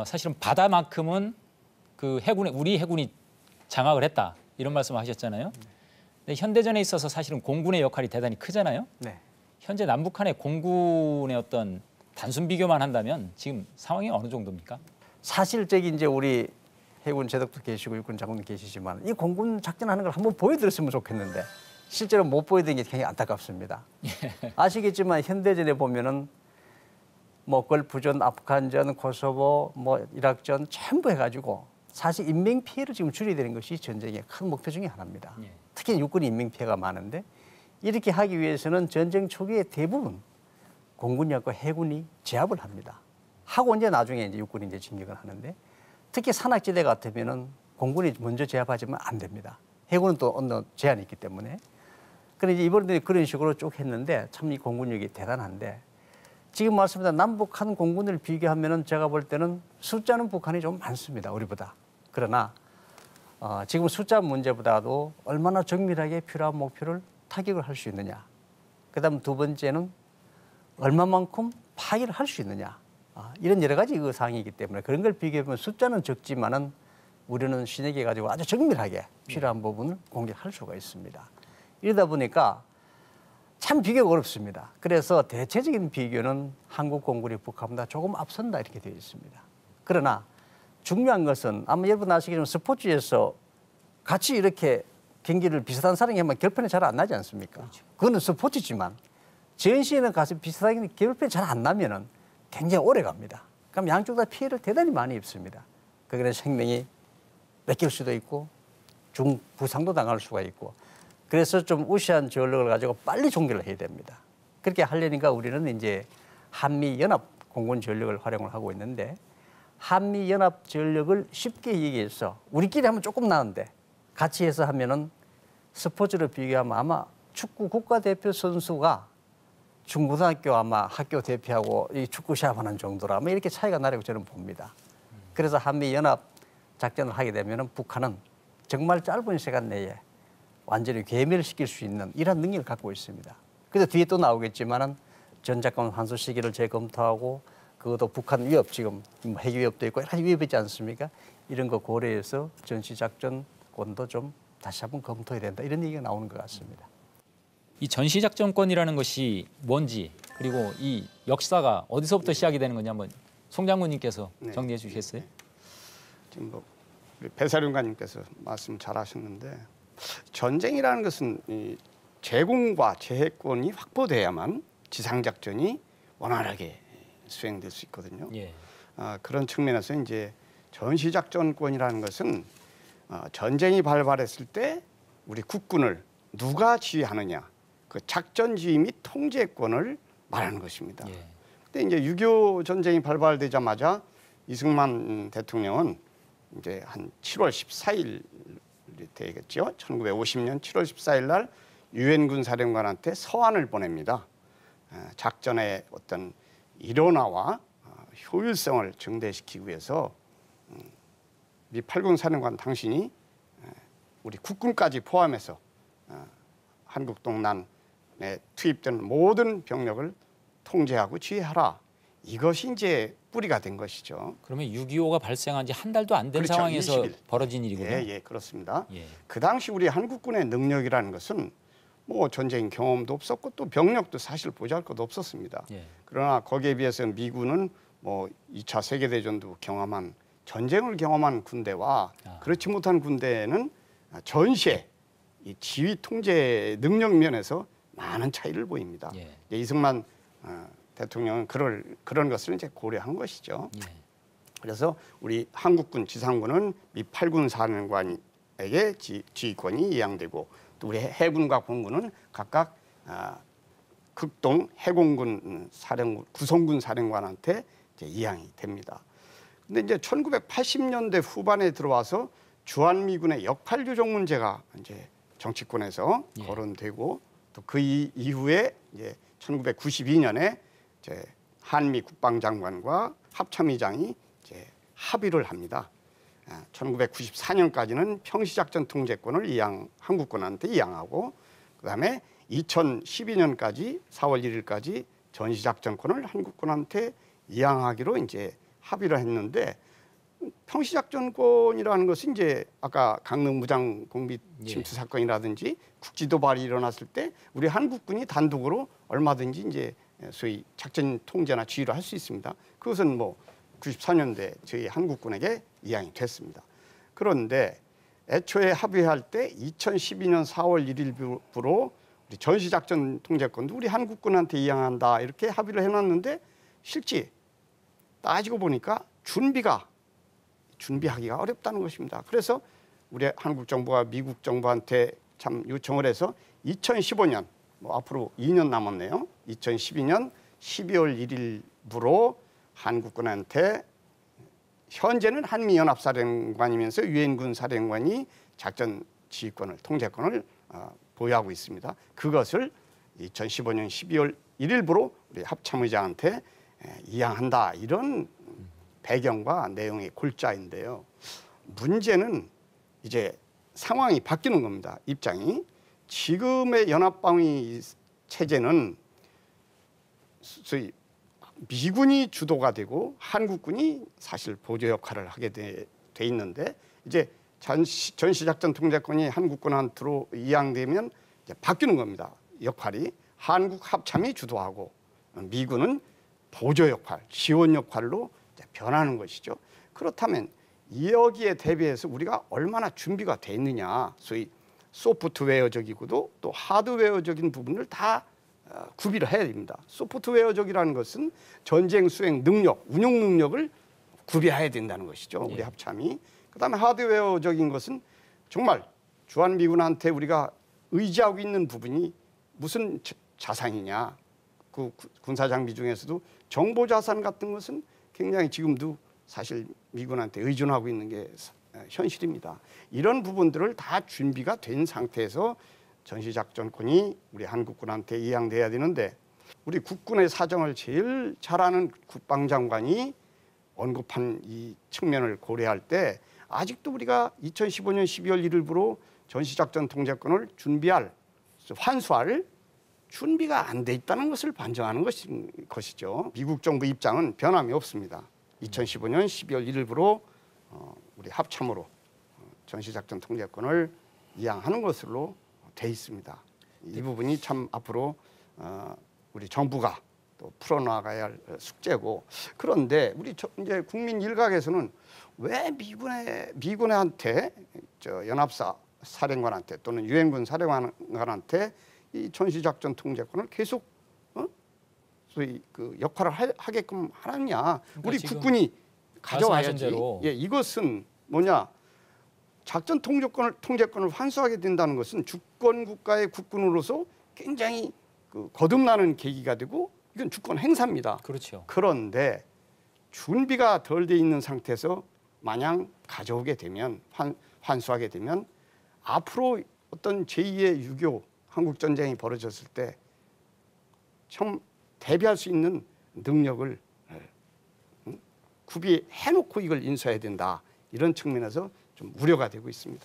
사실은 바다만큼은 그 해군에 우리 해군이 장악을 했다 이런 말씀을 하셨잖아요. 근데 현대전에 있어서 사실은 공군의 역할이 대단히 크잖아요. 네. 현재 남북한의 공군의 어떤 단순 비교만 한다면 지금 상황이 어느 정도입니까? 사실적인 이제 우리 해군 제독도 계시고 육군 장군도 계시지만 이 공군 작전하는 걸 한번 보여드렸으면 좋겠는데 실제로 못 보여드린 게 굉장히 안타깝습니다. 아시겠지만 현대전에 보면은 뭐 걸프전, 아프간전, 코소보, 뭐 이락전 전부 해가지고 사실 인명 피해를 지금 줄여야 되는 것이 전쟁의 큰 목표 중에 하나입니다. 예. 특히 육군이 인명 피해가 많은데 이렇게 하기 위해서는 전쟁 초기에 대부분 공군력과 해군이 제압을 합니다. 하고 이제 나중에 이제 육군이 이제 진격을 하는데 특히 산악지대 같으면은 공군이 먼저 제압하지만 안 됩니다. 해군은 또 어느 제한이 있기 때문에. 그런데 이번에 그런 식으로 쭉 했는데 참 이 공군력이 대단한데 지금 말씀드린 남북한 공군을 비교하면은 제가 볼 때는 숫자는 북한이 좀 많습니다. 우리보다. 그러나 지금 숫자 문제보다도 얼마나 정밀하게 필요한 목표를 타격을 할 수 있느냐. 그다음 두 번째는 얼마만큼 파괴를 할 수 있느냐. 이런 여러 가지 그 사항이기 때문에 그런 걸 비교해보면 숫자는 적지만은 우리는 신에게 가지고 아주 정밀하게 필요한 부분을 공격할 수가 있습니다. 이러다 보니까 참 비교가 어렵습니다. 그래서 대체적인 비교는 한국 공군이 북한보다 조금 앞선다 이렇게 되어 있습니다. 그러나 중요한 것은 아마 여러분 아시겠지만 스포츠에서 같이 이렇게 경기를 비슷한 사람이 하면 결판이 잘 안 나지 않습니까? 그렇죠. 그거는 스포츠지만 전시에는 가서 비슷하게 결판이 잘 안 나면은 굉장히 오래 갑니다. 그럼 양쪽 다 피해를 대단히 많이 입습니다. 거기는 생명이 뺏길 수도 있고 중부상도 당할 수가 있고 그래서 좀 우시한 전력을 가지고 빨리 종결을 해야 됩니다. 그렇게 하려니까 우리는 이제 한미연합 공군 전력을 활용을 하고 있는데 한미연합 전력을 쉽게 얘기해서 우리끼리 하면 조금 나은데 같이 해서 하면은 스포츠로 비교하면 아마 축구 국가대표 선수가 중고등학교 아마 학교 대표하고 이 축구 시합하는 정도라 아마 이렇게 차이가 나라고 저는 봅니다. 그래서 한미연합 작전을 하게 되면은 북한은 정말 짧은 시간 내에 완전히 괴멸시킬 수 있는 이런 능력을 갖고 있습니다. 그래서 뒤에 또 나오겠지만은 전작권 환수 시기를 재검토하고 그것도 북한 위협 지금 핵 위협도 있고 여러 가지 위협이 있지 않습니까? 이런 거 고려해서 전시작전권도 좀 다시 한번 검토해야 된다 이런 얘기가 나오는 것 같습니다. 이 전시작전권이라는 것이 뭔지 그리고 이 역사가 어디서부터 시작이 되는 건지 한번 송 장군님께서 정리해 주시겠어요? 지금 뭐 우리 배사령관님께서 말씀 잘하셨는데 전쟁이라는 것은 이 제공과 제해권이 확보돼야만 지상작전이 원활하게 수행될 수 있거든요. 예. 그런 측면에서 이제 전시작전권이라는 것은 전쟁이 발발했을 때 우리 국군을 누가 지휘하느냐, 그 작전 지휘 및 통제권을 말하는 것입니다. 예. 근데 이제 6.25 전쟁이 발발되자마자 이승만 대통령은 이제 한 7월 14일이 되겠죠. 1950년 7월 14일 날 유엔군 사령관한테 서한을 보냅니다. 작전의 어떤 일원화와 효율성을 증대시키기 위해서 미 8군 사령관 당신이 우리 국군까지 포함해서 한국 동남에 투입된 모든 병력을 통제하고 지휘하라. 이것이 이제 뿌리가 된 것이죠. 그러면 6.25가 발생한 지 한 달도 안 된 그렇죠. 상황에서 20일. 벌어진 일이군요. 예, 그렇습니다. 예. 그 당시 우리 한국군의 능력이라는 것은 뭐 전쟁 경험도 없었고 또 병력도 사실 보잘것도 없었습니다. 예. 그러나 거기에 비해서 미군은 뭐 2차 세계대전도 경험한 전쟁을 경험한 군대와 그렇지 못한 군대는 전시에 이 지휘 통제 능력 면에서 많은 차이를 보입니다. 예. 이승만 대통령은 그런 것을 이제 고려한 것이죠. 예. 그래서 우리 한국군 지상군은 미 8군 사령관에게 지휘권이 이양되고 또 우리 해군과 공군은 각각 극동 해공군 구성군 사령관한테 이제 이양이 됩니다. 근데 이제 1980년대 후반에 들어와서 주한미군의 역할 조정 문제가 이제 정치권에서 예. 거론되고 또 그 이후에 이제 1992년에 이제 한미 국방장관과 합참의장이 이제 합의를 합니다. 1994년까지는 평시작전 통제권을 한국군한테 이양하고 그다음에 2012년까지 4월 1일까지 전시작전권을 한국군한테 이양하기로 이제 합의를 했는데 평시작전권이라는 것은 이제 아까 강릉 무장 공비 침투 사건이라든지 국지 도발이 일어났을 때 우리 한국군이 단독으로 얼마든지 이제 소위 작전 통제나 지휘를 할 수 있습니다. 그것은 뭐 94년대 저희 한국군에게 이양이 됐습니다. 그런데 애초에 합의할 때 2012년 4월 1일부로 우리 전시작전 통제권도 우리 한국군한테 이양한다 이렇게 합의를 해놨는데 실제 따지고 보니까 준비하기가 어렵다는 것입니다. 그래서 우리 한국 정부가 미국 정부한테 참 요청을 해서 2015년 뭐 앞으로 2년 남았네요. 2012년 12월 1일부로 한국군한테 현재는 한미연합사령관이면서 유엔군 사령관이 작전 지휘권을 통제권을 보유하고 있습니다. 그것을 2015년 12월 1일부로 우리 합참의장한테 이양한다 이런 배경과 내용의 골자인데요. 문제는 이제 상황이 바뀌는 겁니다. 입장이 지금의 연합방위 체제는 소위 미군이 주도가 되고 한국군이 사실 보조 역할을 하게 돼 있는데 이제 전시작전 통제권이 한국군한테로 이양되면 이제 바뀌는 겁니다. 역할이 한국 합참이 주도하고 미군은 보조 역할, 지원 역할로 이제 변하는 것이죠. 그렇다면 여기에 대비해서 우리가 얼마나 준비가 돼 있느냐, 소위 소프트웨어적이고도 또 하드웨어적인 부분을 다 구비를 해야 됩니다. 소프트웨어적이라는 것은 전쟁 수행 능력, 운용 능력을 구비해야 된다는 것이죠. 우리 합참이. 그다음에 하드웨어적인 것은 정말 주한미군한테 우리가 의지하고 있는 부분이 무슨 자산이냐. 그 군사장비 중에서도 정보자산 같은 것은 굉장히 지금도 사실 미군한테 의존하고 있는 게 현실입니다. 이런 부분들을 다 준비가 된 상태에서 전시작전권이 우리 한국군한테 이양돼야 되는데 우리 국군의 사정을 제일 잘 아는 국방장관이 언급한 이 측면을 고려할 때 아직도 우리가 2015년 12월 1일부로 전시작전 통제권을 환수할 준비가 안 돼 있다는 것을 반증하는 것이죠. 미국 정부 입장은 변함이 없습니다. 2015년 12월 1일부로 우리 합참으로 전시작전 통제권을 이양하는 것으로 돼 있습니다. 이 부분이 참 앞으로 우리 정부가 또 풀어나가야 할 숙제고 그런데 우리 이제 국민 일각에서는 왜 미군한테 연합사 사령관한테 또는 유엔군 사령관한테 이 전시작전 통제권을 계속 소위 그 역할을 하게끔 하느냐? 그러니까 우리 국군이 가져와야지. 대로 예, 이것은 뭐냐? 작전 통제권을 환수하게 된다는 것은 주권 국가의 국군으로서 굉장히 거듭나는 계기가 되고 이건 주권 행사입니다. 그렇죠. 그런데 준비가 덜 돼 있는 상태에서 마냥 가져오게 되면 환수하게 되면 앞으로 어떤 제2의 6.25 한국 전쟁이 벌어졌을 때 참 대비할 수 있는 능력을 구비해놓고 이걸 인수해야 된다. 이런 측면에서 좀 우려가 되고 있습니다.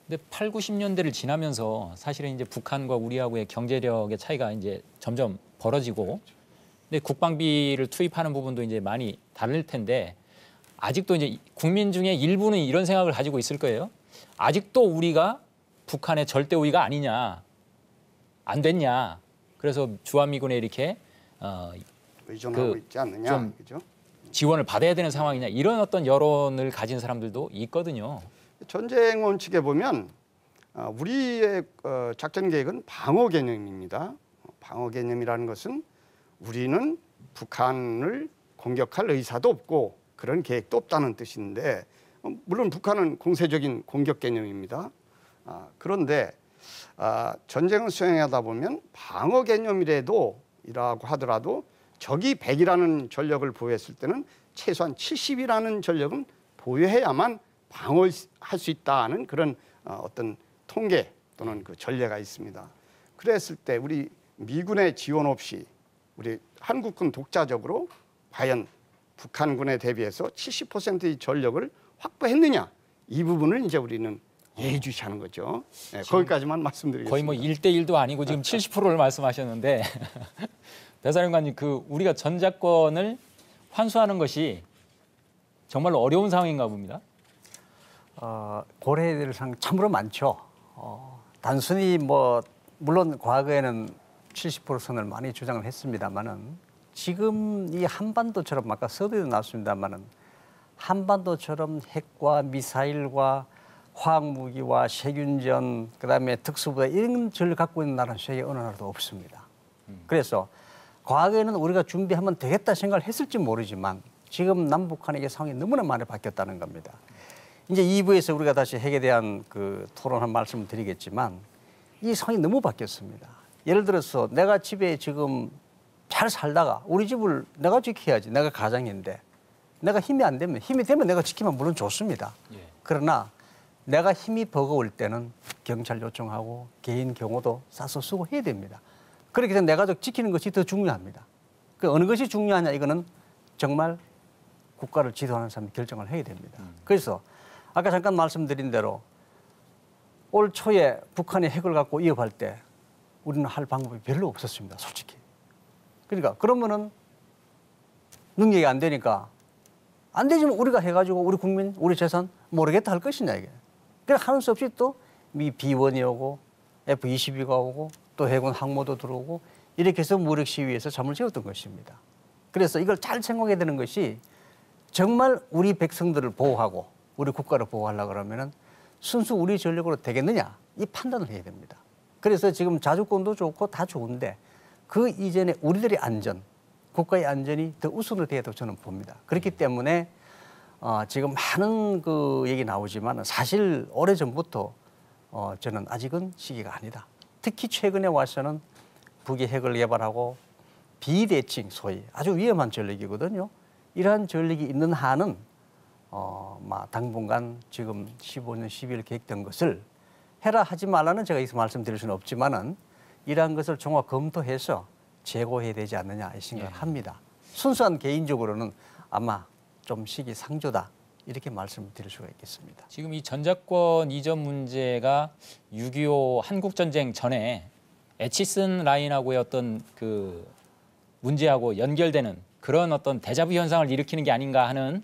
근데 8, 90년대를 지나면서 사실은 이제 북한과 우리하고의 경제력의 차이가 이제 점점 벌어지고, 근데 국방비를 투입하는 부분도 이제 많이 다를 텐데 아직도 이제 국민 중에 일부는 이런 생각을 가지고 있을 거예요. 아직도 우리가 북한의 절대 우위가 아니냐, 안 됐냐. 그래서 주한미군에 이렇게 의존하고 있지 않느냐, 좀 그죠? 지원을 받아야 되는 상황이냐, 이런 어떤 여론을 가진 사람들도 있거든요. 전쟁 원칙에 보면 우리의 작전 계획은 방어 개념입니다. 방어 개념이라는 것은 우리는 북한을 공격할 의사도 없고 그런 계획도 없다는 뜻인데, 물론 북한은 공세적인 공격 개념입니다. 그런데 전쟁을 수행하다 보면 방어 개념이라도 이라고 하더라도 적이 100이라는 전력을 보유했을 때는 최소한 70이라는 전력은 보유해야만 방어할 수 있다는 그런 어떤 통계 또는 그 전례가 있습니다. 그랬을 때 우리 미군의 지원 없이 우리 한국군 독자적으로 과연 북한군에 대비해서 70%의 전력을 확보했느냐, 이 부분을 이제 우리는 예의주시하는 거죠. 네, 거기까지만 말씀드리겠습니다. 거의 뭐 1대1도 아니고 지금 70%를 말씀하셨는데 대사령관님, 우리가 전작권을 환수하는 것이 정말로 어려운 상황인가 봅니다. 고려해야 될 사항 참으로 많죠. 단순히 뭐 물론 과거에는 70% 선을 많이 주장을 했습니다만은 지금 이 한반도처럼 아까 서두에도 나왔습니다만은 한반도처럼 핵과 미사일과 화학무기와 세균전, 그다음에 특수부대 이런 전력을 갖고 있는 나라는 세계 어느 나라도 없습니다. 그래서 과거에는 우리가 준비하면 되겠다 생각을 했을지 모르지만 지금 남북한에게 상황이 너무나 많이 바뀌었다는 겁니다. 이제 2부에서 우리가 다시 핵에 대한 토론한 말씀을 드리겠지만 이 상황이 너무 바뀌었습니다. 예를 들어서 내가 집에 지금 잘 살다가 우리 집을 내가 지켜야지, 내가 가장인데 내가 힘이 안 되면, 힘이 되면 내가 지키면 물론 좋습니다. 그러나 내가 힘이 버거울 때는 경찰 요청하고 개인 경호도 싸서 쓰고 해야 됩니다. 그렇게 해서 내 가족 지키는 것이 더 중요합니다. 그 어느 것이 중요하냐, 이거는 정말 국가를 지도하는 사람이 결정을 해야 됩니다. 그래서 아까 잠깐 말씀드린 대로 올 초에 북한이 핵을 갖고 위협할 때 우리는 할 방법이 별로 없었습니다, 솔직히. 그러니까 그러면은 능력이 안 되니까 안 되지만 우리가 해가지고 우리 국민, 우리 재산 모르겠다 할 것이냐, 이게. 그래 하는 수 없이 또 미 B1이 오고 F-22가 오고 또 해군 항모도 들어오고 이렇게 해서 무력 시위에서 잠을 재웠던 것입니다. 그래서 이걸 잘 생각해야 되는 것이 정말 우리 백성들을 보호하고 우리 국가를 보호하려고 그러면은 순수 우리 전력으로 되겠느냐, 이 판단을 해야 됩니다. 그래서 지금 자주권도 좋고 다 좋은데 그 이전에 우리들의 안전, 국가의 안전이 더 우선으로 돼야 된다고 저는 봅니다. 그렇기 때문에 지금 많은 얘기 나오지만 사실 오래전부터 저는 아직은 시기가 아니다. 특히 최근에 와서는 북이 핵을 개발하고 비대칭, 소위 아주 위험한 전력이거든요. 이러한 전력이 있는 한은 당분간 지금 15년 12월 계획된 것을 해라 하지 말라는 제가 여기서 말씀드릴 수는 없지만은 이러한 것을 종합 검토해서 재고해야 되지 않느냐 이 생각을 합니다. 순수한 개인적으로는 아마 좀 시기상조다 이렇게 말씀드릴 수가 있겠습니다. 지금 이 전작권 이전 문제가 6.25 한국전쟁 전에 에치슨 라인하고의 어떤 문제하고 연결되는 그런 어떤 데자부 현상을 일으키는 게 아닌가 하는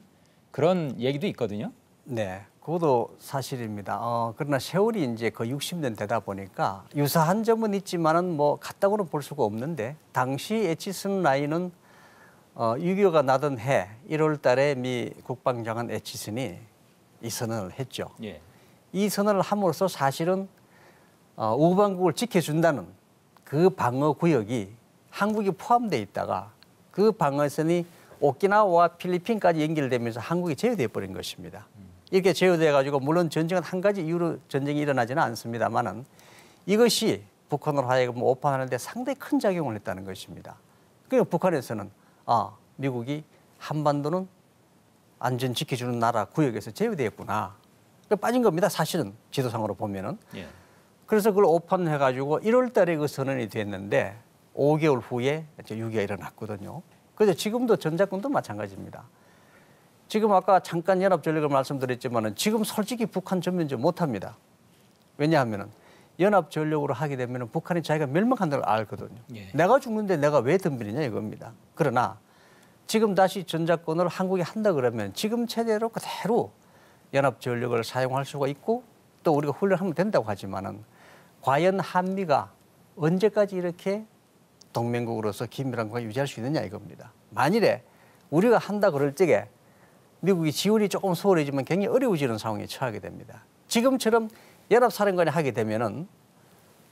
그런 얘기도 있거든요. 네, 그것도 사실입니다. 그러나 세월이 이제 거의 60년 되다 보니까 유사한 점은 있지만은 뭐 같다고는 볼 수가 없는데 당시 에치슨 라인은 6.25가 나던 해 1월 달에 미 국방장관 에치슨이 이 선언을 했죠. 예. 이 선언을 함으로써 사실은 우방국을 지켜준다는 그 방어 구역이 한국이 포함되어 있다가 그 방어선이 오키나와와 필리핀까지 연결되면서 한국이 제외돼 버린 것입니다. 이렇게 제어돼 가지고 물론 전쟁은 한 가지 이유로 전쟁이 일어나지는 않습니다만은 이것이 북한으로 하여금 오판하는데 상당히 큰 작용을 했다는 것입니다. 그러니까 북한에서는 미국이 한반도는 안전 지켜주는 나라 구역에서 제외되었구나. 그러니까 빠진 겁니다. 사실은 지도상으로 보면은. 예. 그래서 그걸 오판해가지고 1월 달에 그 선언이 됐는데 5개월 후에 6.25가 일어났거든요. 그래서 지금도 전작권도 마찬가지입니다. 지금 아까 잠깐 연합전력을 말씀드렸지만은 지금 솔직히 북한 전면전 못합니다. 왜냐하면은 연합전력으로 하게 되면은 북한이 자기가 멸망한다는 걸 알거든요. 예. 내가 죽는데 내가 왜 덤비느냐 이겁니다. 그러나 지금 다시 전작권을 한국이 한다 그러면 지금 체제로 그대로 연합전력을 사용할 수가 있고 또 우리가 훈련하면 된다고 하지만은 과연 한미가 언제까지 이렇게 동맹국으로서 긴밀한 관계 유지할 수 있느냐 이겁니다. 만일에 우리가 한다 그럴 적에 미국이 지원이 조금 소홀해지면 굉장히 어려워지는 상황에 처하게 됩니다. 지금처럼 연합사령관이 하게 되면은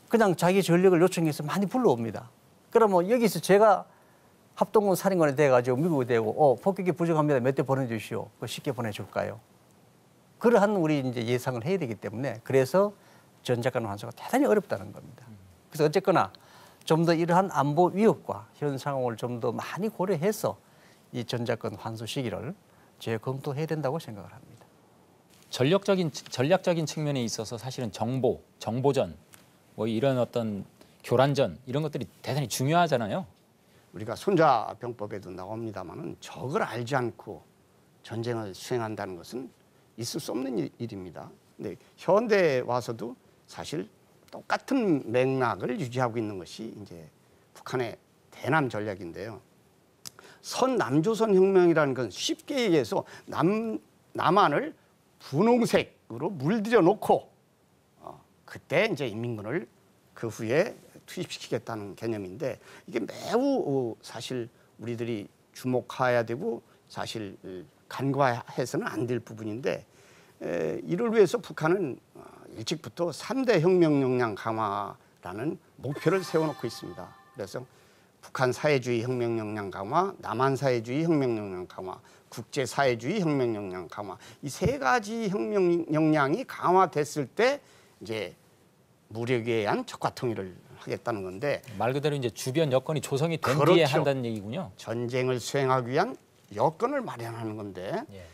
그냥 자기 전력을 요청해서 많이 불러옵니다. 그러면 여기서 제가 합동군 사령관이 돼가지고 미국이 되고 폭격기 부족합니다. 몇 대 보내주시오. 그거 쉽게 보내줄까요? 그러한 우리 이제 예상을 해야 되기 때문에 그래서 전작권 환수가 대단히 어렵다는 겁니다. 그래서 어쨌거나 좀 더 이러한 안보 위협과 현 상황을 좀 더 많이 고려해서 이 전작권 환수 시기를 재검토해야 된다고 생각을 합니다. 전략적인 측면에 있어서 사실은 정보전, 뭐 이런 어떤 교란전 이런 것들이 대단히 중요하잖아요. 우리가 손자병법에도 나옵니다만은 적을 알지 않고 전쟁을 수행한다는 것은 있을 수 없는 일입니다. 근데 현대에 와서도 사실 똑같은 맥락을 유지하고 있는 것이 이제 북한의 대남 전략인데요. 선남조선 혁명이라는 건 쉽게 얘기해서 남한을 분홍색으로 물들여 놓고 그때 이제 인민군을 그 후에 투입시키겠다는 개념인데 이게 매우 사실 우리들이 주목해야 되고 사실 간과해서는 안 될 부분인데 이를 위해서 북한은 일찍부터 3대 혁명 역량 강화라는 목표를 세워놓고 있습니다. 그래서 북한 사회주의 혁명 역량 강화, 남한 사회주의 혁명 역량 강화, 국제 사회주의 혁명 역량 강화 이 세 가지 혁명 역량이 강화됐을 때 이제 무력에 의한 적화 통일을 하겠다는 건데 말 그대로 이제 주변 여건이 조성이 된 그렇죠. 뒤에 한다는 얘기군요. 전쟁을 수행하기 위한 여건을 마련하는 건데 예.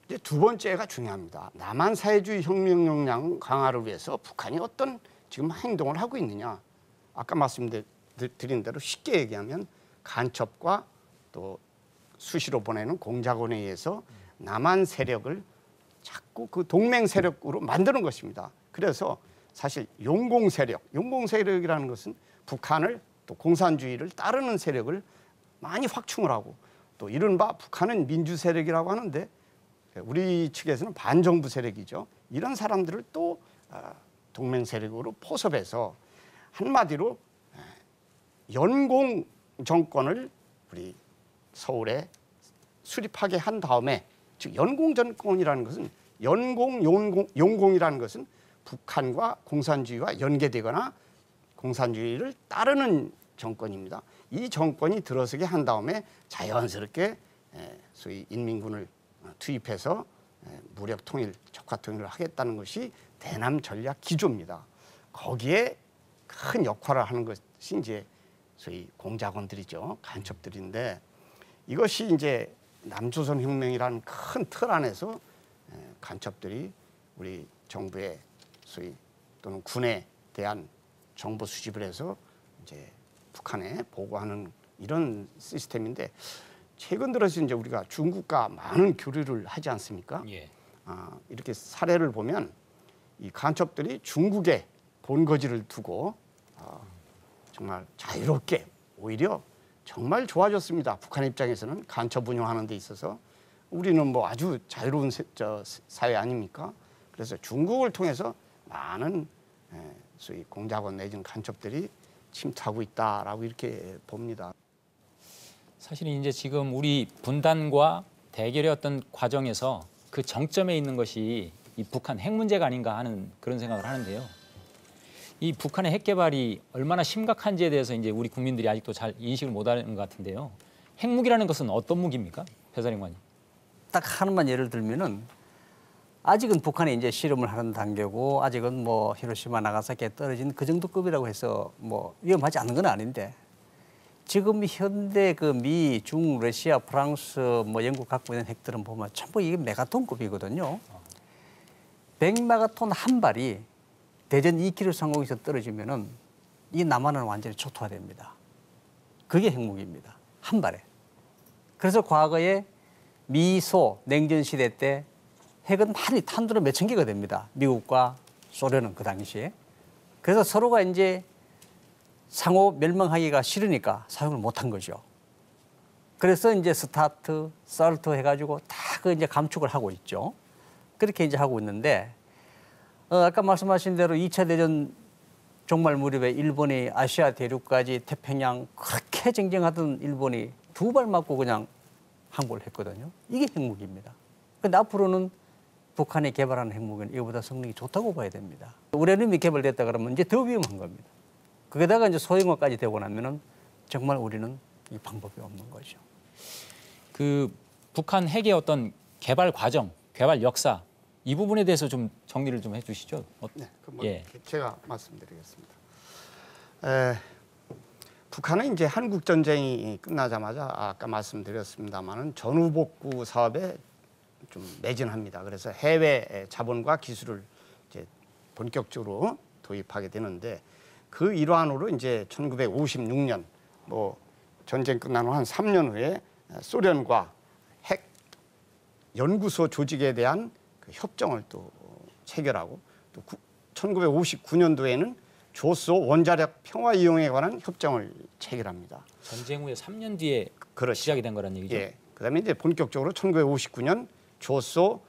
이제 두 번째가 중요합니다. 남한 사회주의 혁명 역량 강화를 위해서 북한이 어떤 지금 행동을 하고 있느냐. 아까 말씀드린 대로 쉽게 얘기하면 간첩과 또 수시로 보내는 공작원에 의해서 남한 세력을 자꾸 그 동맹 세력으로 만드는 것입니다. 그래서 사실 용공 세력이라는 것은 북한을 또 공산주의를 따르는 세력을 많이 확충을 하고 또 이른바 북한은 민주 세력이라고 하는데 우리 측에서는 반정부 세력이죠. 이런 사람들을 또 동맹 세력으로 포섭해서 한마디로 연공 정권을 우리 서울에 수립하게 한 다음에 즉 연공 정권이라는 것은 용공이라는 것은 북한과 공산주의와 연계되거나 공산주의를 따르는 정권입니다. 이 정권이 들어서게 한 다음에 자연스럽게 소위 인민군을 투입해서 무력 통일, 적화 통일을 하겠다는 것이 대남 전략 기조입니다. 거기에 큰 역할을 하는 것이 이제 소위 공작원들이죠, 간첩들인데 이것이 이제 남조선 혁명이라는 큰 틀 안에서 간첩들이 우리 정부의 소위 또는 군에 대한 정보 수집을 해서 이제 북한에 보고하는 이런 시스템인데 최근 들어서 이제 우리가 중국과 많은 교류를 하지 않습니까? 예. 이렇게 사례를 보면 이 간첩들이 중국에 본거지를 두고 정말 자유롭게 오히려 정말 좋아졌습니다. 북한 입장에서는 간첩 운영하는 데 있어서 우리는 뭐 아주 자유로운 사회 아닙니까? 그래서 중국을 통해서 많은 소위 공작원 내지는 간첩들이 침투하고 있다라고 이렇게 봅니다. 사실은 이제 지금 우리 분단과 대결의 어떤 과정에서 그 정점에 있는 것이 이 북한 핵 문제가 아닌가 하는 그런 생각을 하는데요. 이 북한의 핵 개발이 얼마나 심각한지에 대해서 이제 우리 국민들이 아직도 잘 인식을 못하는 것 같은데요. 핵무기라는 것은 어떤 무기입니까, 배사령관님? 딱 하나만 예를 들면은 아직은 북한이 이제 실험을 하는 단계고 아직은 뭐 히로시마 나가사키에 떨어진 그 정도 급이라고 해서 뭐 위험하지 않은 건 아닌데 지금 현대 그 미, 중, 러시아, 프랑스, 뭐 영국 갖고 있는 핵들은 보면 전부 이게 메가톤급이거든요. 100메가톤 한 발이 대전 2km 상공에서 떨어지면은 이 남한은 완전히 초토화됩니다. 그게 핵무기입니다. 한 발에. 그래서 과거에 미소 냉전 시대 때 핵은 많이 탄두로 몇천 개가 됩니다. 미국과 소련은 그 당시에. 그래서 서로가 이제 상호 멸망하기가 싫으니까 사용을 못한 거죠. 그래서 이제 스타트, 썰트 해가지고 다 그 이제 감축을 하고 있죠. 그렇게 이제 하고 있는데 아까 말씀하신 대로 2차 대전 종말 무렵에 일본이 아시아 대륙까지 태평양 그렇게 쟁쟁하던 일본이 두 발 맞고 그냥 항복을 했거든요. 이게 핵무기입니다. 근데 앞으로는 북한이 개발하는 핵무기는 이거보다 성능이 좋다고 봐야 됩니다. 우라늄이 개발됐다 그러면 이제 더 위험한 겁니다. 거기다가 이제 소형화까지 되고 나면은 정말 우리는 이 방법이 없는 거죠. 그 북한 핵의 어떤 개발 과정, 개발 역사 이 부분에 대해서 좀 정리를 좀 해주시죠. 네, 예. 제가 말씀드리겠습니다. 북한은 이제 한국 전쟁이 끝나자마자 아까 말씀드렸습니다만은 전후복구 사업에 좀 매진합니다. 그래서 해외 자본과 기술을 이제 본격적으로 도입하게 되는데 그 일환으로 이제 1956년 뭐 전쟁 끝난 후 한 3년 후에 소련과 핵 연구소 조직에 대한 그 협정을 또 체결하고 또 1959년도에는 조소 원자력 평화 이용에 관한 협정을 체결합니다. 전쟁 후에 3년 뒤에 그렇죠. 시작이 된 거란 얘기죠. 예. 그다음에 이제 본격적으로 1959년 조소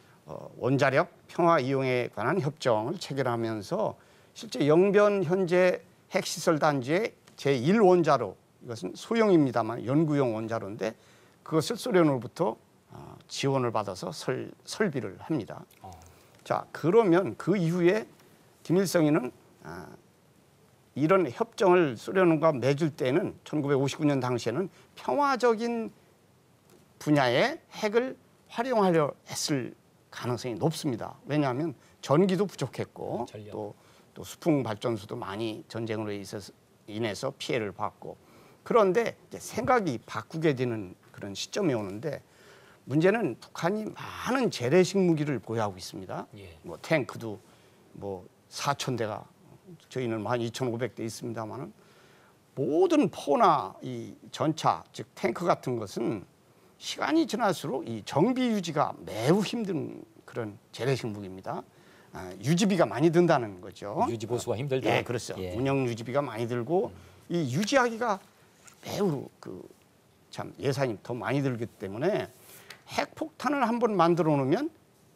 원자력 평화 이용에 관한 협정을 체결하면서 실제 영변 현재 핵시설 단지의 제1원자로 이것은 소형입니다만 연구용 원자로인데 그것을 소련으로부터 지원을 받아서 설비를 합니다. 자, 그러면 그 이후에 김일성이는 이런 협정을 소련과 맺을 때는 1959년 당시에는 평화적인 분야의 핵을 활용하려 했을 가능성이 높습니다. 왜냐하면 전기도 부족했고 또 수풍 발전소도 많이 전쟁으로 인해서 피해를 봤고 그런데 이제 생각이 바꾸게 되는 그런 시점이 오는데 문제는 북한이 많은 재래식 무기를 보유하고 있습니다. 예. 뭐 탱크도 뭐 4,000대가 저희는 한 2,500대 있습니다만은 모든 포나 이 전차 즉 탱크 같은 것은 시간이 지날수록 이 정비 유지가 매우 힘든 그런 재래식 무기입니다. 유지비가 많이 든다는 거죠. 유지 보수가 힘들다. 예, 그렇죠. 예. 운영 유지비가 많이 들고 이 유지하기가 매우 참 예산이 더 많이 들기 때문에 핵폭탄을 한번 만들어 놓으면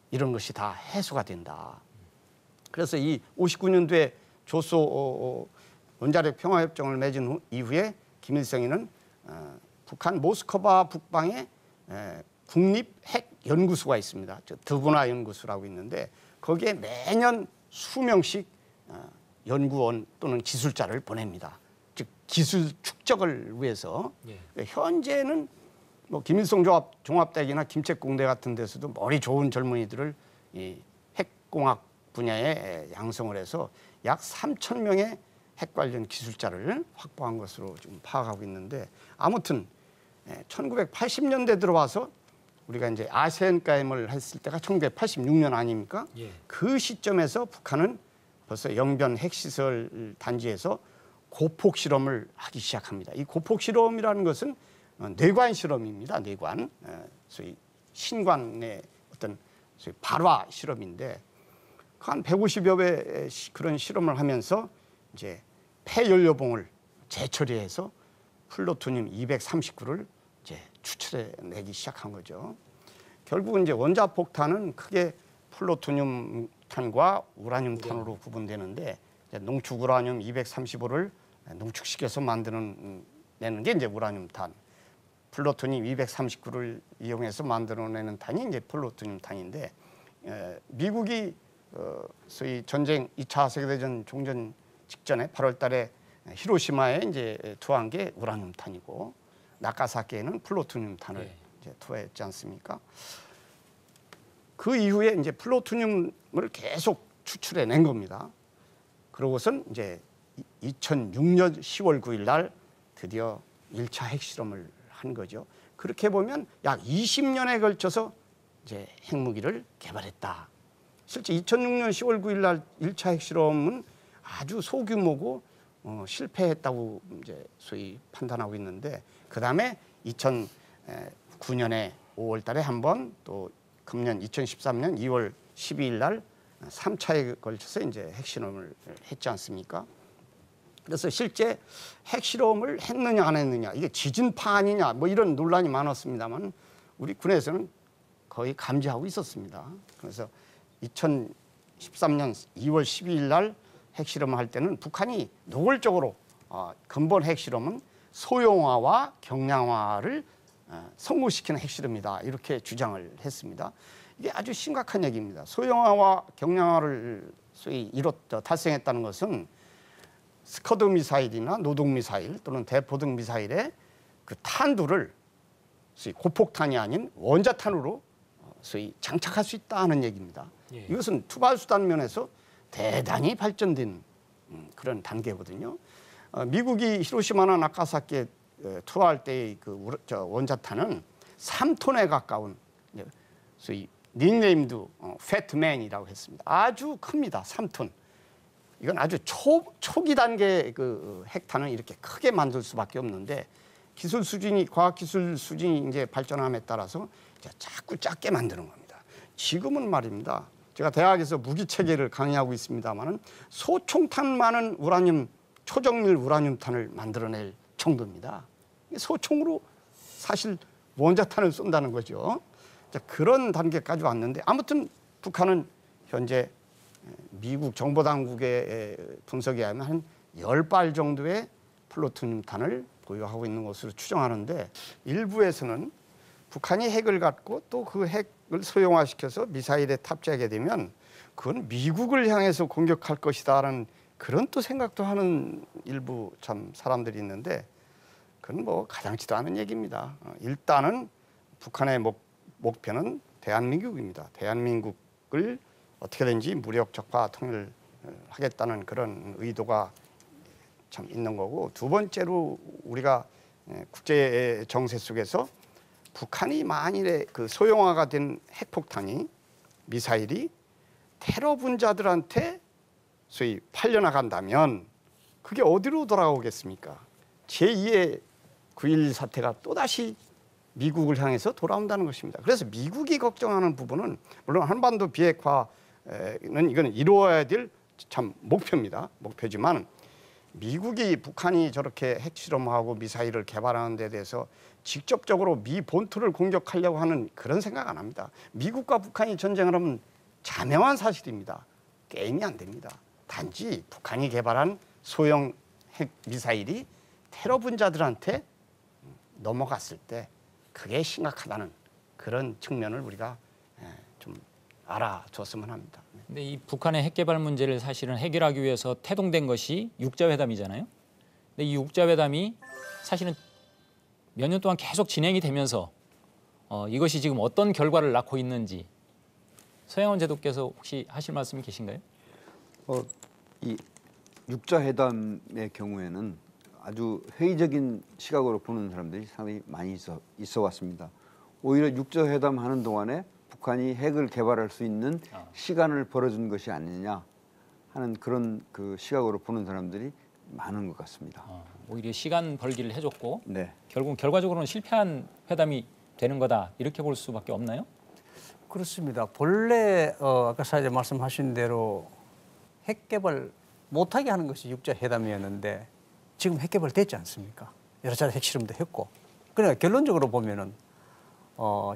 이런 것이 다 해소가 된다. 그래서 이 59년도에 조소 원자력 평화협정을 맺은 이후에 김일성이는 북한 모스크바 북방에 국립 핵 연구소가 있습니다. 드보나 연구소라고 있는데 거기에 매년 수명씩 연구원 또는 기술자를 보냅니다. 즉 기술 축적을 위해서 현재는 뭐 김일성 종합대학이나 김책공대 같은 데서도 머리 좋은 젊은이들을 이 핵공학 분야에 양성을 해서 약 3,000명의 핵 관련 기술자를 확보한 것으로 좀 파악하고 있는데 아무튼 1980년대 들어와서 우리가 이제 아세안 게임을 했을 때가 1986년 아닙니까? 예. 그 시점에서 북한은 벌써 영변 핵시설 단지에서 고폭 실험을 하기 시작합니다. 이 고폭 실험이라는 것은 뇌관 실험입니다. 뇌관, 소위 신관의 어떤 소위 발화 실험인데 한 150여 회 그런 실험을 하면서 이제 폐연료봉을 재처리해서 플루토늄 239를 이제 추출해내기 시작한 거죠. 결국은 이제 원자폭탄은 크게 플루토늄탄과 우라늄탄으로 구분되는데 농축 우라늄 235를 농축시켜서 내는 게 이제 우라늄탄. 플루토늄 239를 이용해서 만들어내는 탄이 이제 플루토늄탄인데 미국이 소위 전쟁 2차 세계대전 종전 직전에 8월달에 히로시마에 이제 투하한 게 우라늄탄이고 나가사키에는 플루토늄탄을 이제 투하했지 않습니까? 그 이후에 이제 플루토늄을 계속 추출해낸 겁니다. 그러고선 이제 2006년 10월 9일 날 드디어 1차 핵실험을 한 거죠. 그렇게 보면 약 20년에 걸쳐서 이제 핵무기를 개발했다. 실제 2006년 10월 9일 날 1차 핵실험은 아주 소규모고 실패했다고 이제 소위 판단하고 있는데, 그 다음에 2009년에 5월 달에 한 번, 또 금년 2013년 2월 12일 날 3차에 걸쳐서 이제 핵실험을 했지 않습니까? 그래서 실제 핵실험을 했느냐 안 했느냐, 이게 지진파 아니냐 뭐 이런 논란이 많았습니다만 우리 군에서는 거의 감지하고 있었습니다. 그래서 2013년 2월 12일 날 핵실험을 할 때는 북한이 노골적으로 근본 핵실험은 소형화와 경량화를 성공시키는 핵실험이다, 이렇게 주장을 했습니다. 이게 아주 심각한 얘기입니다. 소형화와 경량화를 소위 달성했다는 것은 스커드 미사일이나 노동 미사일 또는 대포등 미사일의 그 탄두를 소위 고폭탄이 아닌 원자탄으로 소위 장착할 수 있다는 얘기입니다. 예. 이것은 투발수단 면에서 대단히 발전된 그런 단계거든요. 미국이 히로시마나 나가사키에 투하할 때의 그 원자탄은 3톤에 가까운 소위 닉네임드 패트맨이라고 했습니다. 아주 큽니다. 3톤. 이건 아주 초기 단계 그 핵탄은 이렇게 크게 만들 수밖에 없는데, 기술 수준이, 과학 기술 수준이 이제 발전함에 따라서 이제 자꾸 작게 만드는 겁니다. 지금은 말입니다. 제가 대학에서 무기 체계를 강의하고 있습니다만은 소총탄 많은 우라늄, 초정밀 우라늄탄을 만들어낼 정도입니다. 소총으로 사실 원자탄을 쏜다는 거죠. 자, 그런 단계까지 왔는데, 아무튼 북한은 현재 미국 정보당국의 분석에 의하면 한 10발 정도의 플루토늄탄을 보유하고 있는 것으로 추정하는데, 일부에서는 북한이 핵을 갖고 또 그 핵을 소형화시켜서 미사일에 탑재하게 되면 그건 미국을 향해서 공격할 것이다라는 그런 또 생각도 하는 일부 참 사람들이 있는데, 그건 뭐 가장치도 않은 얘기입니다. 일단은 북한의 목표는 대한민국입니다. 대한민국을 어떻게든지 무력 적화 통일하겠다는 그런 의도가 참 있는 거고, 두 번째로 우리가 국제 정세 속에서 북한이 만일에 그 소형화가 된 핵폭탄이, 미사일이 테러 분자들한테 소위 팔려나간다면 그게 어디로 돌아오겠습니까? 제2의 9.11 사태가 또다시 미국을 향해서 돌아온다는 것입니다. 그래서 미국이 걱정하는 부분은, 물론 한반도 비핵화는 이건 이루어야 될 참 목표입니다. 목표지만 미국이 북한이 저렇게 핵실험하고 미사일을 개발하는 데 대해서 직접적으로 미 본토를 공격하려고 하는 그런 생각 안 합니다. 미국과 북한이 전쟁을 하면 자명한 사실입니다. 게임이 안 됩니다. 단지 북한이 개발한 소형 핵 미사일이 테러 분자들한테 넘어갔을 때 그게 심각하다는 그런 측면을 우리가 좀 알아줬으면 합니다. 근데 이 북한의 핵 개발 문제를 사실은 해결하기 위해서 태동된 것이 육자회담이잖아요. 근데 이 육자회담이 사실은 몇 년 동안 계속 진행이 되면서 이것이 지금 어떤 결과를 낳고 있는지 서영원 제도께서 혹시 하실 말씀이 계신가요? 이 육자회담의 경우에는 아주 회의적인 시각으로 보는 사람들이 상당히 많이 있어 왔습니다. 오히려 육자회담 하는 동안에 북한이 핵을 개발할 수 있는 시간을 벌어준 것이 아니냐 하는 그런 그 시각으로 보는 사람들이 많은 것 같습니다. 오히려 시간 벌기를 해줬고 네. 결국 결과적으로는 실패한 회담이 되는 거다, 이렇게 볼 수밖에 없나요? 그렇습니다. 본래 아까 사회자 말씀하신 대로 핵 개발 못하게 하는 것이 육자회담이었는데 지금 핵 개발 됐지 않습니까? 여러 차례 핵실험도 했고. 그러니까 결론적으로 보면은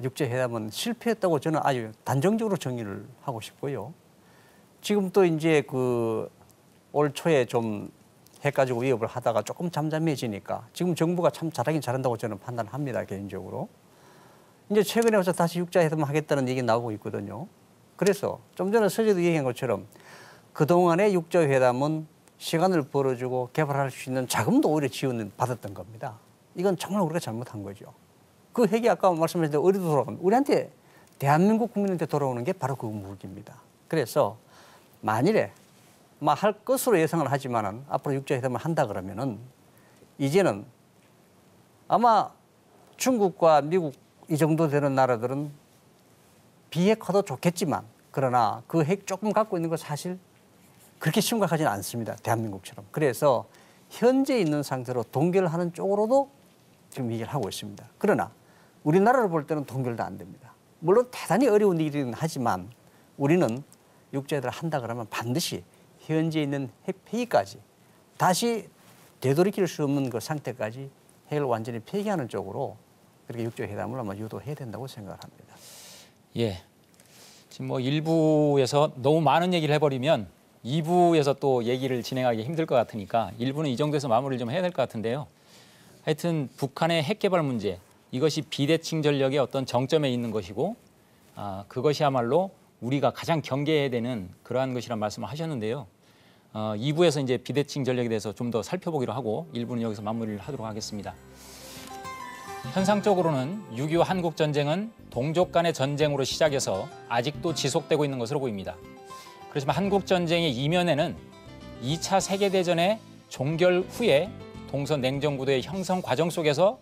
육자회담은 실패했다고 저는 아주 단정적으로 정의를 하고 싶고요. 지금 또 이제 그 올 초에 좀 핵 가지고 위협을 하다가 조금 잠잠해지니까 지금 정부가 참 잘하긴 잘한다고 저는 판단합니다, 개인적으로. 이제 최근에 와서 다시 육자회담 하겠다는 얘기 나오고 있거든요. 그래서 좀 전에 서재도 얘기한 것처럼 그동안의 육자회담은 시간을 벌어주고 개발할 수 있는 자금도 오히려 지원을 받았던 겁니다. 이건 정말 우리가 잘못한 거죠. 그 핵이 아까 말씀하신 대로 어디로 돌아갑니다. 우리한테 대한민국 국민한테 돌아오는 게 바로 그 무기입니다. 그래서 만일에 할 것으로 예상을 하지만은 앞으로 육자회담을 한다 그러면은 이제는 아마 중국과 미국 이 정도 되는 나라들은 비핵화도 좋겠지만 그러나 그 핵 조금 갖고 있는 거 사실 그렇게 심각하지는 않습니다. 대한민국처럼. 그래서 현재 있는 상태로 동결하는 쪽으로도 지금 얘기를 하고 있습니다. 그러나 우리나라를 볼 때는 동결도 안 됩니다. 물론 대단히 어려운 일이긴 하지만 우리는 육자회담을 한다 그러면 반드시 현재 있는 핵 폐기까지 다시 되돌이킬 수 없는 그 상태까지 핵을 완전히 폐기하는 쪽으로 그렇게 육자회담을 아마 유도해야 된다고 생각을 합니다. 예. 지금 뭐 1부에서 너무 많은 얘기를 해버리면 2부에서 또 얘기를 진행하기 힘들 것 같으니까 1부는 이 정도에서 마무리를 좀 해야 될 것 같은데요. 하여튼 북한의 핵 개발 문제, 이것이 비대칭 전력의 어떤 정점에 있는 것이고 그것이야말로 우리가 가장 경계해야 되는 그러한 것이란 말씀을 하셨는데요. 2부에서 이제 비대칭 전력에 대해서 좀 더 살펴보기로 하고 1부는 여기서 마무리를 하도록 하겠습니다. 현상적으로는 6.25 한국전쟁은 동족 간의 전쟁으로 시작해서 아직도 지속되고 있는 것으로 보입니다. 그렇지만 한국전쟁의 이면에는 2차 세계대전의 종결 후에 동서냉전구도의 형성 과정 속에서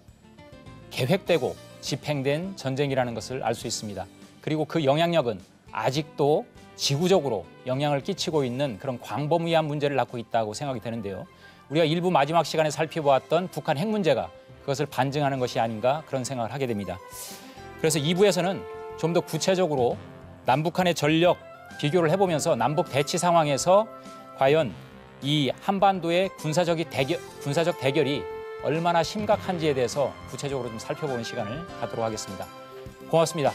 계획되고 집행된 전쟁이라는 것을 알 수 있습니다. 그리고 그 영향력은 아직도 지구적으로 영향을 끼치고 있는 그런 광범위한 문제를 낳고 있다고 생각이 되는데요. 우리가 일부 마지막 시간에 살펴보았던 북한 핵 문제가 그것을 반증하는 것이 아닌가 그런 생각을 하게 됩니다. 그래서 2부에서는 좀 더 구체적으로 남북한의 전력 비교를 해보면서 남북 대치 상황에서 과연 이 한반도의 군사적 대결이 얼마나 심각한지에 대해서 구체적으로 좀 살펴보는 시간을 갖도록 하겠습니다. 고맙습니다.